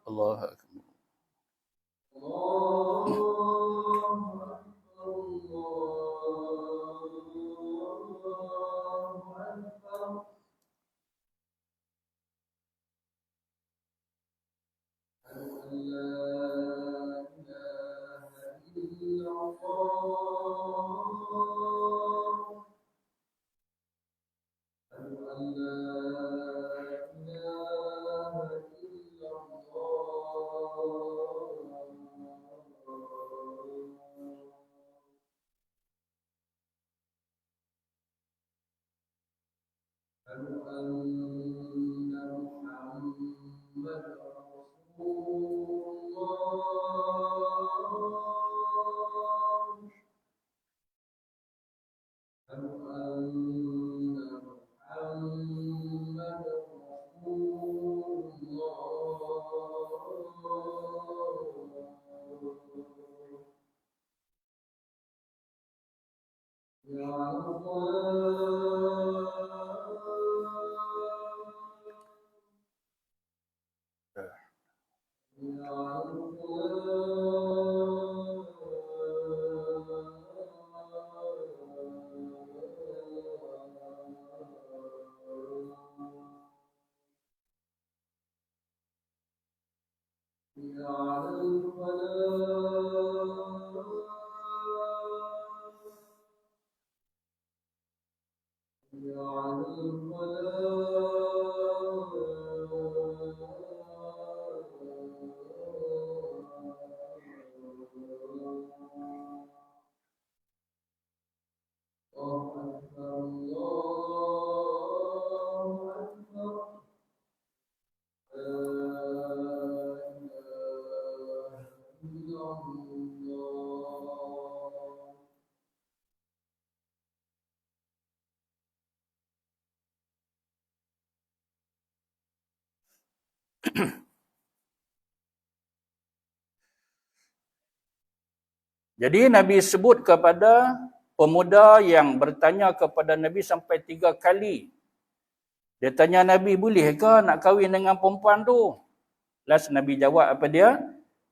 Allah Akbar. Jadi Nabi sebut kepada pemuda yang bertanya kepada Nabi sampai 3 kali. Dia tanya Nabi, boleh ke nak kahwin dengan perempuan tu? Last Nabi jawab apa dia?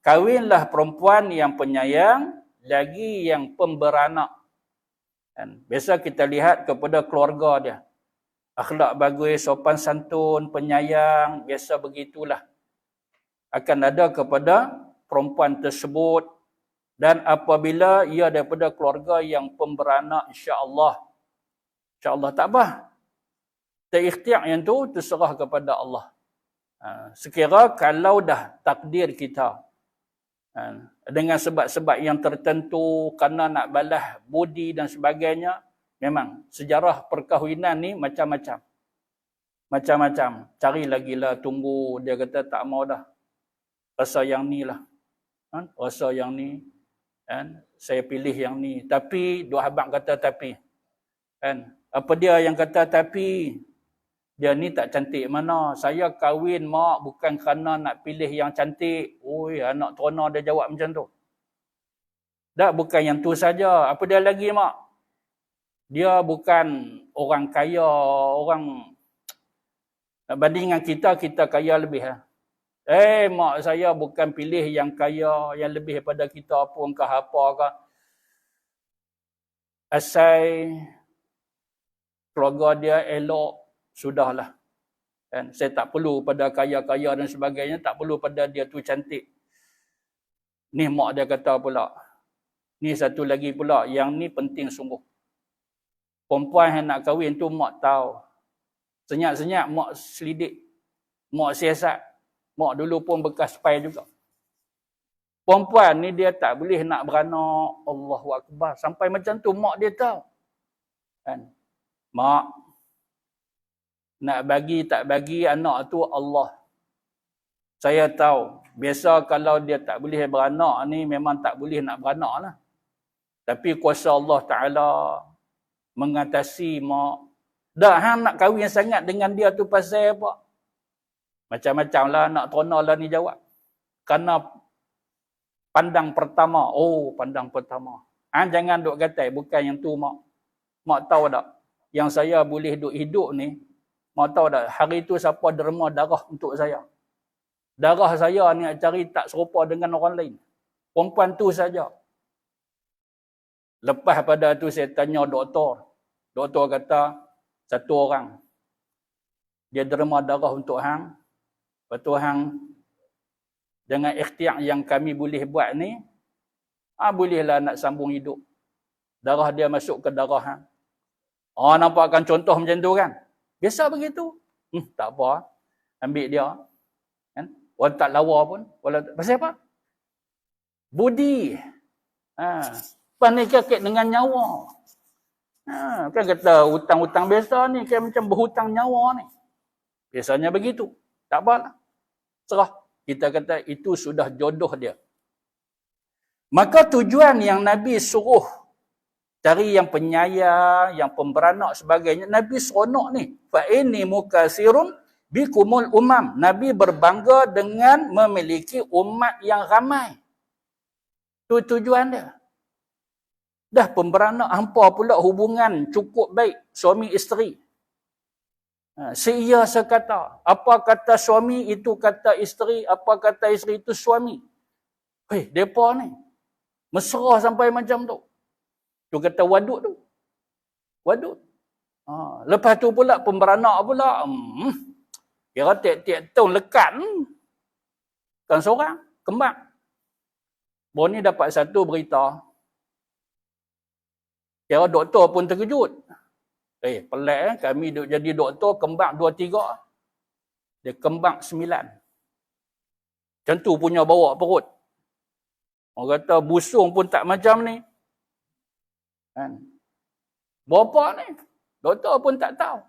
Kahwinlah perempuan yang penyayang, lagi yang pemberanak. Dan biasa kita lihat kepada keluarga dia. Akhlak bagus, sopan santun, penyayang, biasa begitulah. Akan ada kepada perempuan tersebut. Dan apabila ia daripada keluarga yang pemberanak, insya-Allah tak apa. Ikhtiar yang tu terserah kepada Allah. Sekira kalau dah takdir kita dengan sebab-sebab yang tertentu, kerana nak balas budi dan sebagainya, memang sejarah perkahwinan ni macam-macam. Cari lagi lah, tunggu. Dia kata tak mau dah. Rasa yang ni lah. Rasa yang ni. Saya pilih yang ni. Tapi, dua abang kata tapi. Apa dia yang kata tapi? Dia ni tak cantik mana? Saya kahwin mak bukan kerana nak pilih yang cantik. Anak terona dia jawab macam tu. Tak, bukan yang tu saja. Apa dia lagi, mak? Dia bukan orang kaya, orang bandingan kita kaya lebih. Mak saya bukan pilih yang kaya, yang lebih daripada kita pun ke apa ke. Asal keluarga dia elok, sudahlah. Kan? Saya tak perlu pada kaya-kaya dan sebagainya, tak perlu pada dia tu cantik. Ni mak dia kata pula. Ni satu lagi pula, yang ni penting sungguh. Perempuan yang nak kahwin tu mak tahu. Senyap-senyap mak selidik. Mak siasat. Mak dulu pun bekas spy juga. Perempuan ni dia tak boleh nak beranak. Allahu Akbar. Sampai macam tu mak dia tahu. Kan? Mak, nak bagi tak bagi anak tu Allah. Saya tahu. Biasa kalau dia tak boleh beranak ni memang tak boleh nak beranak lah. Tapi kuasa Allah Ta'ala mengatasi mak. Dah hang nak kahwin sangat dengan dia tu pasal apa? Macam-macam lah nak terona lah ni jawab. Kerana pandang pertama. Oh, pandang pertama. Jangan duk gatai, bukan yang tu mak. Mak tahu tak? Yang saya boleh duk hidup ni, mak tahu tak? Hari tu siapa derma darah untuk saya. Darah saya ni nak cari tak serupa dengan orang lain. Perempuan tu saja. Lepas pada tu saya tanya doktor. Doktor kata, satu orang. Dia derma darah untuk hang. Lepas tu hang, dengan ikhtiar yang kami boleh buat ni, bolehlah nak sambung hidup. Darah dia masuk ke darah hang. Nampakkan contoh macam tu kan? Biasa begitu. Tak apa. Ambil dia. Kan? Orang tak lawa pun. Pasal apa? Budi. Lepas ni kait dengan nyawa. Kan kata hutang-hutang biasa ni kan macam berhutang nyawa ni. Biasanya begitu. Tak apalah. Serah. Kita kata itu sudah jodoh dia. Maka tujuan yang Nabi suruh cari yang penyayang, yang pemberanak sebagainya, Nabi seronok ni. Fa inni mukasirun bikumul umam. Nabi berbangga dengan memiliki umat yang ramai. Itu tujuan dia. Dah pemberanak hampa pula hubungan cukup baik suami isteri. Seia sekata. Apa kata suami itu kata isteri, apa kata isteri itu suami. Depa ni mesra sampai macam tu. Tu kata waduk tu. Waduk. Lepas tu pula pemberanak pula. Kira tiap-tiap tahun lekat. Kan seorang. Kembang. Baru ni dapat satu berita. Kira doktor pun terkejut. Pelik kami jadi doktor kembang 2-3. Dia kembang 9. Macam tu punya bawa perut. Orang kata busung pun tak macam ni. Kan? Berapa ni? Doktor pun tak tahu.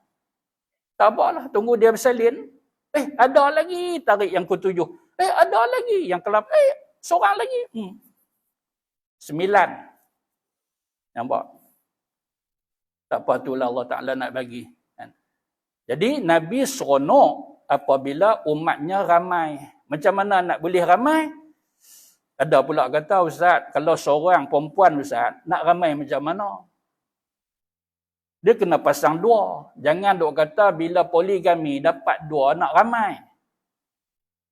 Tak apalah, tunggu dia bersalin. Ada lagi tarik yang ke-7. Ada lagi yang ke-8. Seorang lagi. 9. Nampak? Tak apa itulah Allah Ta'ala nak bagi. Jadi Nabi seronok apabila umatnya ramai. Macam mana nak boleh ramai? Ada pula kata, Ustaz, kalau seorang perempuan Ustaz, nak ramai macam mana? Dia kena pasang 2. Jangan duk kata bila poligami dapat 2 nak ramai.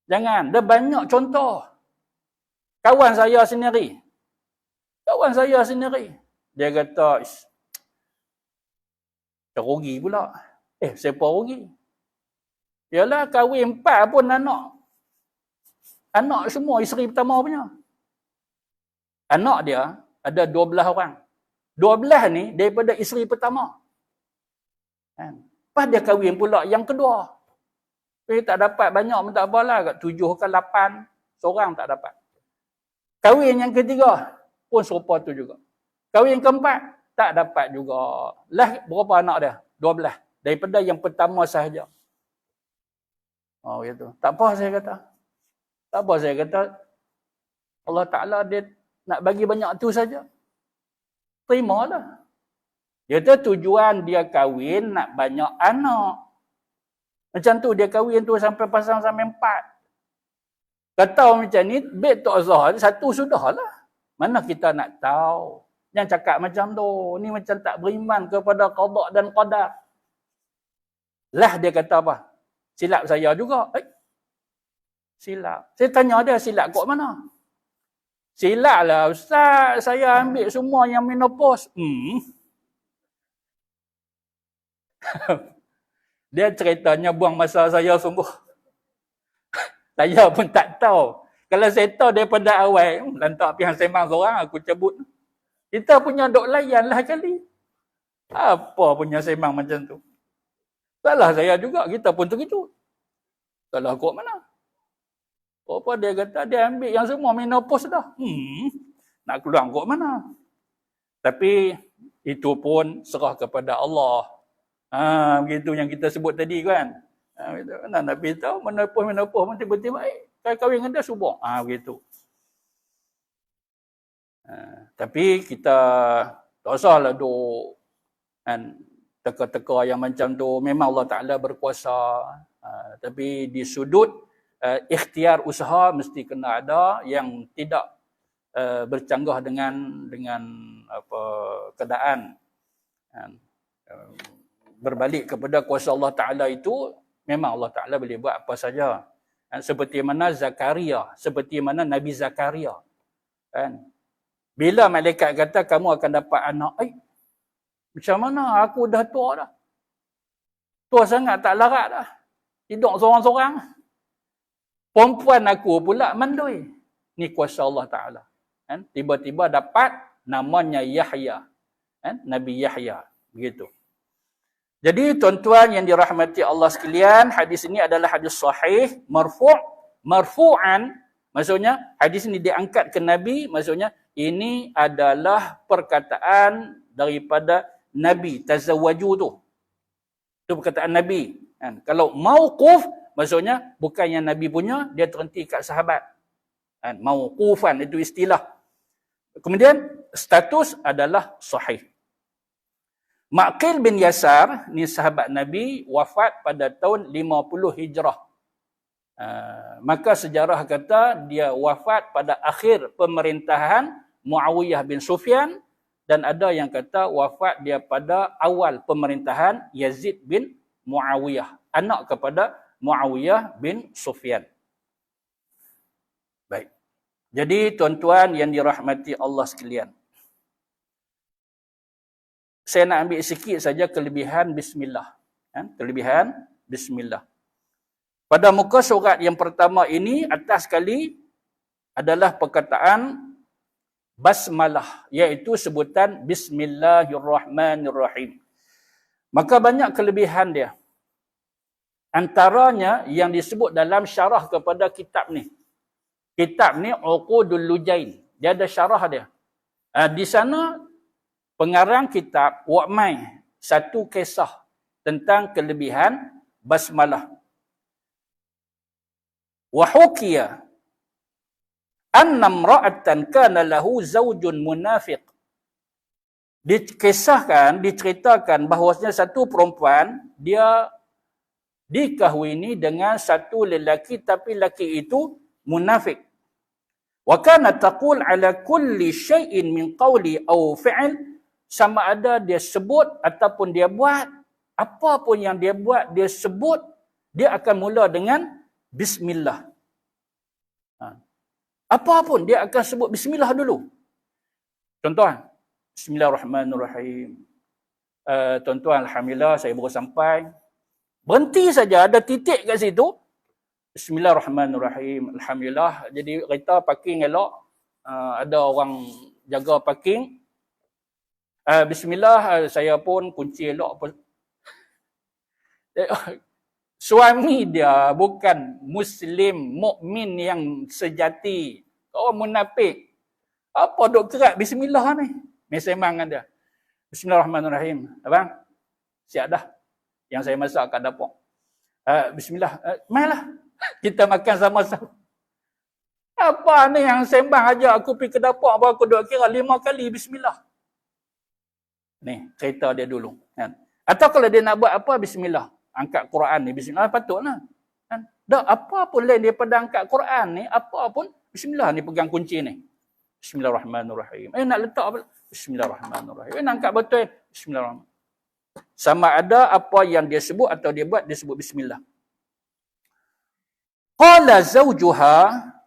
Jangan. Dia banyak contoh. Kawan saya sendiri. Dia kata, rugi pula. Siapa rugi? Yalah kahwin 4 pun anak. Anak semua isteri pertama punya. Anak dia ada 12 orang. 12 ni daripada isteri pertama. Lepas dia kahwin pula yang kedua. Tak dapat banyak pun tak apalah. 7 ke 8. Seorang tak dapat. Kahwin yang ketiga pun serupa tu juga. Kahwin keempat tak dapat juga. Lah berapa anak dia? 12. Daripada yang pertama sahaja. Gitu. Tak apa saya kata. Tak apa saya kata. Allah Ta'ala dia nak bagi banyak tu saja. Terimalah. Dia tu tujuan dia kahwin nak banyak anak. Macam tu dia kahwin tu sampai pasang sampai 4. Kata macam ni, bed Tok Zah, 1 sudahlah. Mana kita nak tahu? Jangan cakap macam tu. Ni macam tak beriman kepada qada dan qadar. Lah dia kata apa? Silap saya juga. Silap. Saya tanya dia silap kat mana? Silap lah Ustaz. Saya ambil semua yang menopause. Dia ceritanya buang masa saya sungguh. Saya pun tak tahu. Kalau saya tahu daripada awal, lantak pihak sembang seorang, aku cabut. Kita punya dok layan lah kali. Apa punya sembang macam tu? Salah saya juga, kita pun terkejut. Salah kok mana? Apa dia kata, dia ambil yang semua menopause dah. Nak keluar kok mana? Tapi, itu pun serah kepada Allah. Begitu yang kita sebut tadi kan. Nak beritahu menopause pun tiba-tiba kahwin dengan dia subuh. Begitu. Tapi kita tak usahlah duk teka-teka yang macam tu. Memang Allah Ta'ala berkuasa. Tapi di sudut ikhtiar usaha mesti kena ada yang tidak bercanggah dengan apa keadaan. Berbalik kepada kuasa Allah Ta'ala itu, memang Allah Ta'ala boleh buat apa saja. Seperti mana Zakaria, seperti mana Nabi Zakaria. Bila malaikat kata kamu akan dapat anak, macam mana? Aku dah tua dah. Tua sangat tak larat dah. Hidup seorang-seorang. Perempuan aku pula mandui. Ni kuasa Allah Ta'ala. Tiba-tiba dapat namanya Yahya. Nabi Yahya. Begitu. Jadi tuan-tuan yang dirahmati Allah sekalian, hadis ini adalah hadis sahih, marfu'an, maksudnya hadis ini diangkat ke Nabi, maksudnya ini adalah perkataan daripada Nabi, tazawwaju tu. Itu perkataan Nabi. Kalau mauquf, maksudnya bukan yang Nabi punya, dia terhenti kat sahabat. Mauqufan, itu istilah. Kemudian status adalah sahih. Maqil bin Yasar, ni sahabat Nabi, wafat pada tahun 50 Hijrah. Maka sejarah kata dia wafat pada akhir pemerintahan Muawiyah bin Sufyan, dan ada yang kata wafat dia pada awal pemerintahan Yazid bin Muawiyah, anak kepada Muawiyah bin Sufyan. Baik. Jadi tuan-tuan yang dirahmati Allah sekalian, saya nak ambil sikit saja kelebihan bismillah. Kelebihan bismillah. Pada muka surat yang pertama ini, atas sekali adalah perkataan basmalah, iaitu sebutan bismillahirrahmanirrahim. Maka banyak kelebihan dia. Antaranya yang disebut dalam syarah kepada kitab ni. Kitab ni Uqudul Lujain. Dia ada syarah dia. Di sana pengarang kitab Wa'mai satu kisah tentang kelebihan basmalah. Wa hukiya anna imra'atan kana lahu zawjun munafiq. Diceritakan bahawasanya satu perempuan dia dikahwini dengan satu lelaki, tapi lelaki itu munafik. Wa kana taqul ala kulli syai'in min qawli aw fi'l, sama ada dia sebut ataupun dia buat, apa pun yang dia buat, dia sebut, dia akan mula dengan bismillah. Apa pun dia akan sebut bismillah dulu. Contoh, bismillahirrahmanirrahim. Tuan-tuan, alhamdulillah saya baru sampai. Berhenti saja, ada titik kat situ. Bismillahirrahmanirrahim. Alhamdulillah. Jadi kereta parking elok. Ada orang jaga parking. Bismillah, saya pun kunci elok. Suami dia bukan Muslim, mukmin yang sejati. Orang munafik. Apa duk kerat bismillah ni? Mesemang dengan dia. Bismillahirrahmanirrahim. Abang, siap dah. Yang saya masak kat dapur. Bismillah. Marilah. Kita makan sama-sama. Apa ni yang sembang aja aku pergi ke dapur, apa aku duk kira 5 kali bismillah. Ni, cerita dia dulu. Kan? Atau kalau dia nak buat apa, bismillah. Angkat Quran ni, bismillah. Patutlah. Kan? Dah, apa pun lain daripada angkat Quran ni, apa pun, bismillah ni pegang kunci ni. Bismillahirrahmanirrahim. Nak letak apa? Bismillahirrahmanirrahim. Nak angkat botol. Bismillahirrahmanirrahim. Sama ada apa yang dia sebut atau dia buat, dia sebut bismillah. Qala zawjuha,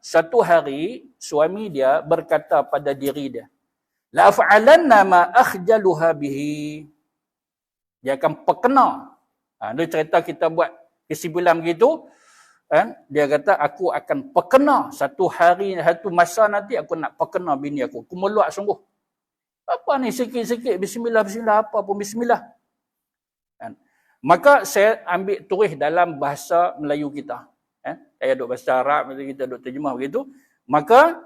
satu hari suami dia berkata pada diri dia, la af'alanna ma akhjaluha bihi. Dia akan perkena. Dia cerita kita buat kesimpulan begitu. Dia kata, aku akan perkena satu hari, satu masa nanti aku nak perkena bini aku. Aku meluak sungguh. Apa ni sikit-sikit bismillah, bismillah, apa pun bismillah. Maka saya ambil tulis dalam bahasa Melayu kita. Saya duduk bahasa Arab, kita duduk terjemah begitu. Maka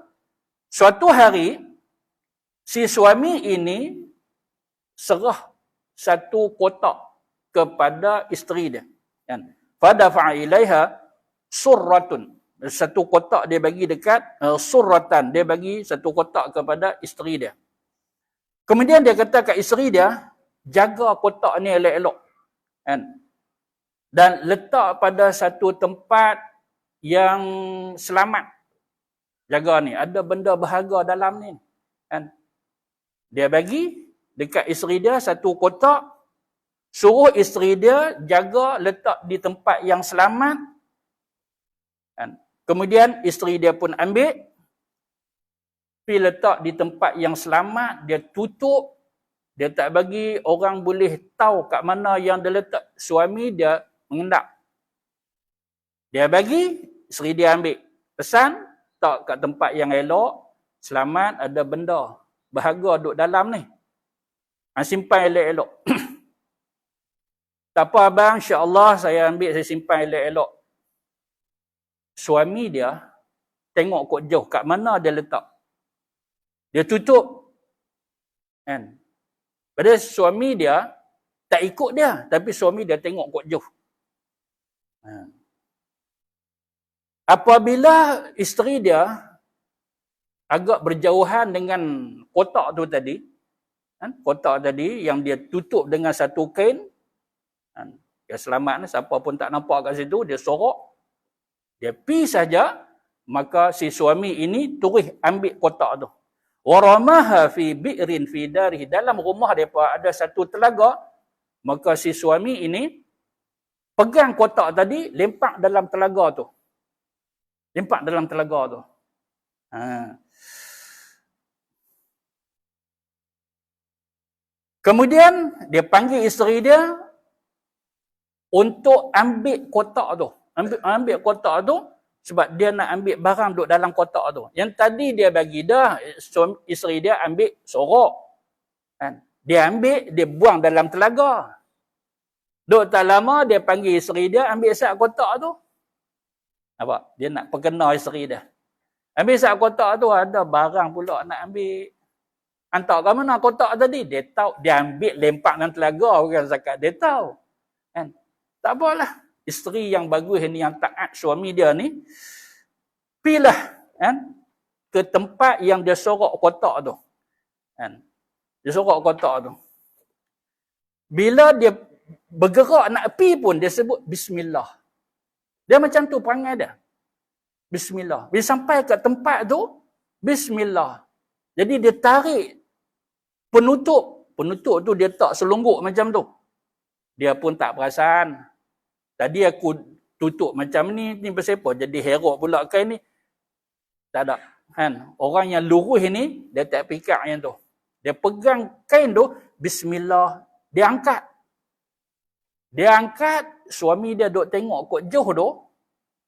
suatu hari si suami ini serah satu kotak kepada isteri dia. Fadafa'a ilaiha surratun. Satu kotak dia bagi dekat, surratan. Dia bagi satu kotak kepada isteri dia. Kemudian dia kata kat isteri dia, jaga kotak ni elok-elok. Dan letak pada satu tempat yang selamat. Jaga ni, ada benda berharga dalam ni. Dia bagi dekat isteri dia satu kotak, suruh isteri dia jaga letak di tempat yang selamat. Kemudian isteri dia pun ambil, pergi letak di tempat yang selamat, dia tutup. Dia tak bagi orang boleh tahu kat mana yang dia letak. Suami dia mengendap. Dia bagi, isteri dia ambil. Pesan, tak kat tempat yang elok, selamat, ada benda berharga duduk dalam ni. Simpan elok-elok. Tak apa abang, insya-Allah saya ambil, saya simpan elok-elok. Suami dia tengok kok jauh kat mana dia letak. Dia tutup. Pada suami dia tak ikut dia, tapi suami dia tengok kok jauh. Apabila isteri dia agak berjauhan dengan kotak tu tadi, kotak tadi yang dia tutup dengan satu kain, dia selamat ni, siapa pun tak nampak kat situ, dia sorok, dia pi saja, maka si suami ini terus ambil kotak tu. Waramaha fi bi'rin fi darih. Dalam rumah mereka ada satu telaga, maka si suami ini pegang kotak tadi, lempak dalam telaga tu. Lempak dalam telaga tu. Kemudian dia panggil isteri dia untuk ambil kotak tu. Ambil kotak tu sebab dia nak ambil barang duduk dalam kotak tu. Yang tadi dia bagi dah, isteri dia ambil sorok. Dia ambil, dia buang dalam telaga. Duduk tak lama, dia panggil isteri dia, ambil sak kotak tu. Nampak? Dia nak perkena isteri dia. Ambil sak kotak tu, ada barang pula nak ambil. Hantar ke mana kotak tadi? Dia tahu, dia ambil lempak dalam telaga, bukan zakat. Dia tahu. Tak apalah. Isteri yang bagus ni, yang taat suami dia ni, pilah ke tempat yang dia sorok kotak tu. Dia sorok kotak tu. Bila dia bergerak nak pi pun, dia sebut Bismillah. Dia macam tu perangai dia. Bismillah. Bila sampai ke tempat tu, Bismillah. Jadi dia tarik penutup. Penutup tu dia tak selungguk macam tu. Dia pun tak perasan. Tadi aku tutup macam ni pasal apa? Jadi herok pula kain ni. Tak ada. Orang yang lurus ni, dia tak pikir yang tu. Dia pegang kain tu, Bismillah. Dia angkat. Dia angkat, suami dia duk tengok kok jauh tu,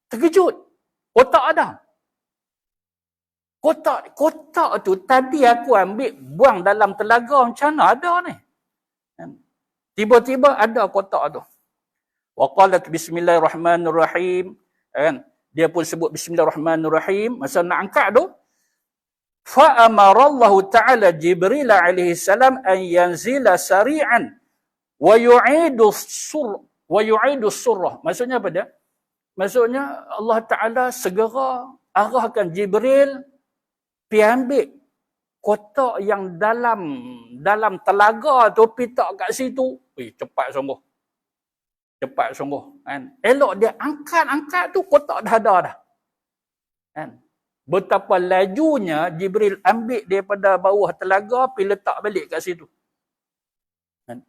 terkejut. Kotak ada. Kotak tu tadi aku ambil, buang dalam telaga, macam mana ada ni? Tiba-tiba ada kotak tu. Wa qalat bismillahirrahmanirrahim. Dia pun sebut bismillahirrahmanirrahim. Masa nak angkat tu, fa amarallahu ta'ala Jibril alaihi salam an yanzila sari'an wa yu'idu surrah. Maksudnya apa dia? Maksudnya Allah Taala segera arahkan Jibril pergi ambil kotak yang dalam telaga tu, pitak kat situ. Cepat sungguh. Cepat sungguh. Elok dia angkat tu, kotak dah ada dah. Betapa lajunya Jibril ambil daripada bawah telaga pergi letak balik kat situ. Kan?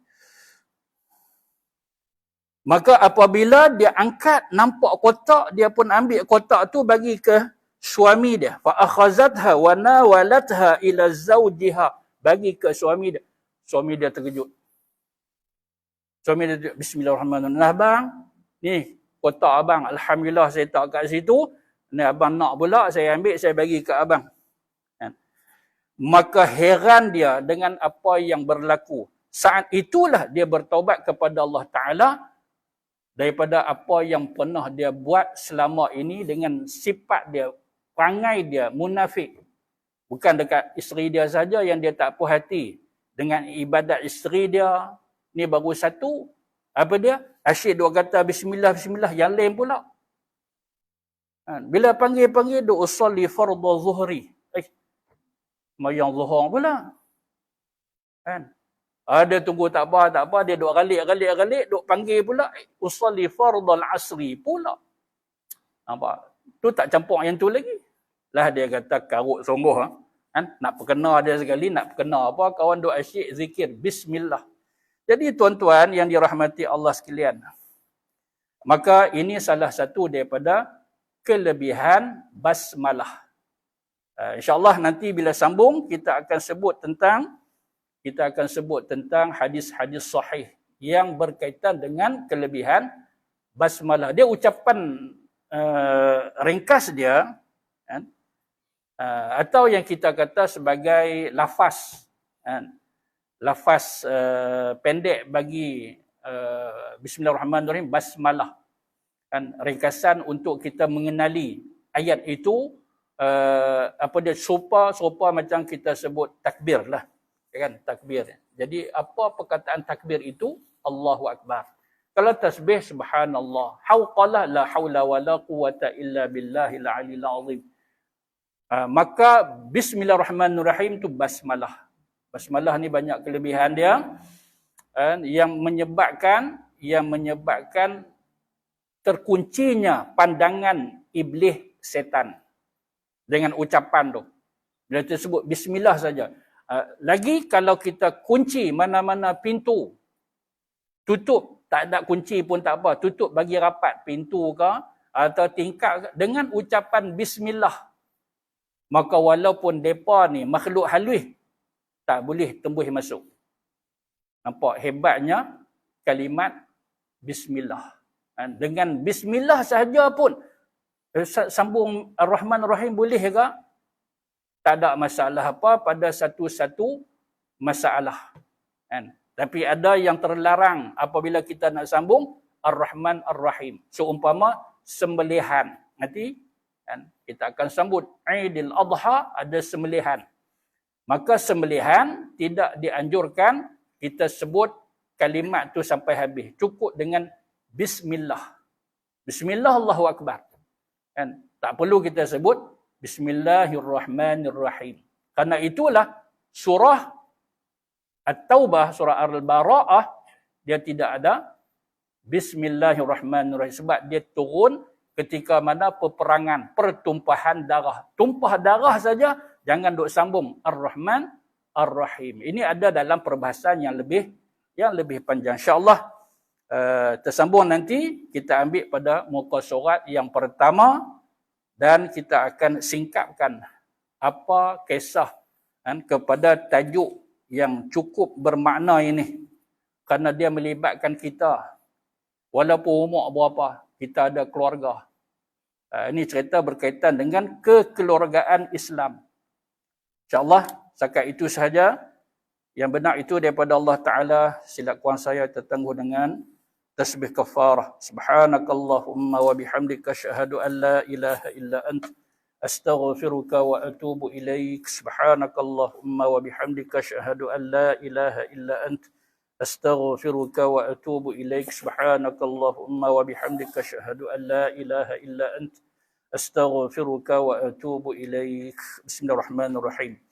Maka apabila dia angkat nampak kotak, dia pun ambil kotak tu bagi ke suami dia. Fa akhazatha wa nawalatha ila zawjiha, bagi ke suami dia. Suami dia terkejut. Suami dia terkejut. Bismillahirrahmanirrahim. Nah bang, ni kotak abang. Alhamdulillah saya tak kat situ. Ni abang nak pula, saya ambil, saya bagi ke abang. Kan? Maka heran dia dengan apa yang berlaku. Saat itulah dia bertaubat kepada Allah Ta'ala daripada apa yang pernah dia buat selama ini dengan sifat dia, perangai dia, munafik. Bukan dekat isteri dia saja yang dia tak puas hati. Dengan ibadat isteri dia, ni baru satu. Apa dia? Asyik duk kata bismillah, bismillah, yang lain pula. Bila panggil-panggil, duk usalli fardhu zuhri. Mayang zuhur pula. Kan? Ada tunggu tak apa, dia duk galik, duk panggil pula, usalli fardhu asri pula. Nampak? Tu tak campur yang tu lagi. Lah dia kata karut sungguh. Kan? Nak perkena dia sekali, nak perkena apa, kawan duk asyik zikir bismillah. Jadi tuan-tuan yang dirahmati Allah sekalian, maka ini salah satu daripada kelebihan basmalah. InsyaAllah nanti bila sambung kita akan sebut tentang hadis-hadis sahih yang berkaitan dengan kelebihan basmalah. Dia ucapan ringkas dia, kan? Atau yang kita kata sebagai lafaz, kan? Lafaz pendek bagi Bismillahirrahmanirrahim, basmalah. Kan, ringkasan untuk kita mengenali ayat itu, apa dia, serupa macam kita sebut takbir lah, kan, takbir. Jadi apa perkataan takbir itu? Allahu Akbar. Kalau tasbih, subhanallah, hauqalah, la haula wa la quwata illa billahil aliyil azim. Maka Bismillahirrahmanirrahim itu basmalah. Basmalah ni banyak kelebihan dia, yang menyebabkan terkuncinya pandangan iblis setan dengan ucapan tu. Bila tersebut bismillah saja. Lagi kalau kita kunci mana-mana pintu, tutup, tak ada kunci pun tak apa, tutup bagi rapat pintu ke atau tingkap dengan ucapan bismillah. Maka walaupun depa ni makhluk halus, tak boleh tembus masuk. Nampak hebatnya kalimat bismillah. Dengan bismillah sahaja pun sambung Ar-Rahman Ar-Rahim boleh ke? Tak ada masalah apa pada satu-satu masalah. Kan? Tapi ada yang terlarang apabila kita nak sambung Ar-Rahman Ar-Rahim. Seumpama sembelihan. Nanti kan, kita akan sambut Aidil Adha, ada sembelihan. Maka sembelihan tidak dianjurkan kita sebut kalimat tu sampai habis. Cukup dengan Bismillah. Bismillah, Allahu Akbar. Kan? Tak perlu kita sebut Bismillahirrahmanirrahim. Karena itulah surah At-Taubah, surah Al-Bara'ah, dia tidak ada Bismillahirrahmanirrahim. Sebab dia turun ketika mana peperangan, pertumpahan darah. Tumpah darah saja, jangan duk sambung Ar-Rahman Ar-Rahim. Ini ada dalam perbahasan yang lebih panjang. InsyaAllah tersambung nanti kita ambil pada muka surat yang pertama dan kita akan singkapkan apa kisah kepada tajuk yang cukup bermakna ini, kerana dia melibatkan kita walaupun umur berapa, kita ada keluarga. Ini cerita berkaitan dengan kekeluargaan Islam. InsyaAllah setakat itu sahaja. Yang benar itu daripada Allah Ta'ala. Sila kuasa saya tertangguh dengan tasbih kafarah. Subhanakallahumma wa bihamdika asyhadu an la ilaha illa ant astaghfiruka wa atubu ilaik. Subhanakallahumma wa bihamdika asyhadu an la ilaha illa ant astaghfiruka wa atubu ilaik. Subhanakallahumma wa bihamdika asyhadu an la ilaha illa ant astaghfiruka wa atubu ilaik. Bismillahirrahmanirrahim.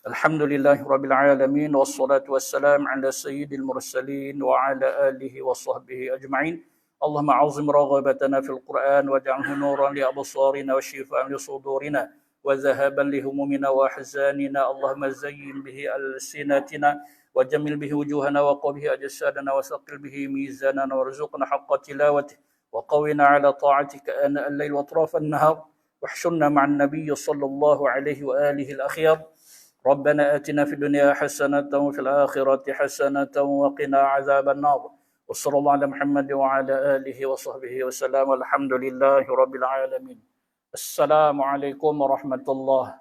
Alhamdulillahirabbil alamin wassalatu wassalamu ala sayyidil mursalin wa ala alihi wa sahbihi ajma'in. Allahumma 'azzim raghabatana fil Qur'an waj'alhu nuran li absarina wa shifaan li sudurina وذهابا لهمومنا وأحزاننا. اللهم زين به ألسنتنا وجمل به وجوهنا وقو به أجسادنا وثقل به ميزاننا وارزقنا حق تلاوته وقونا على طاعتك آناء الليل وأطراف النهار واحشرنا مع النبي صلى الله عليه وآله الأخيار. ربنا آتنا في الدنيا حسنة وفي الآخرة حسنة وقنا عذاب النار. وصلى الله على محمد وعلى آله وصحبه وسلم والحمد لله رب العالمين. السلام عليكم ورحمة الله.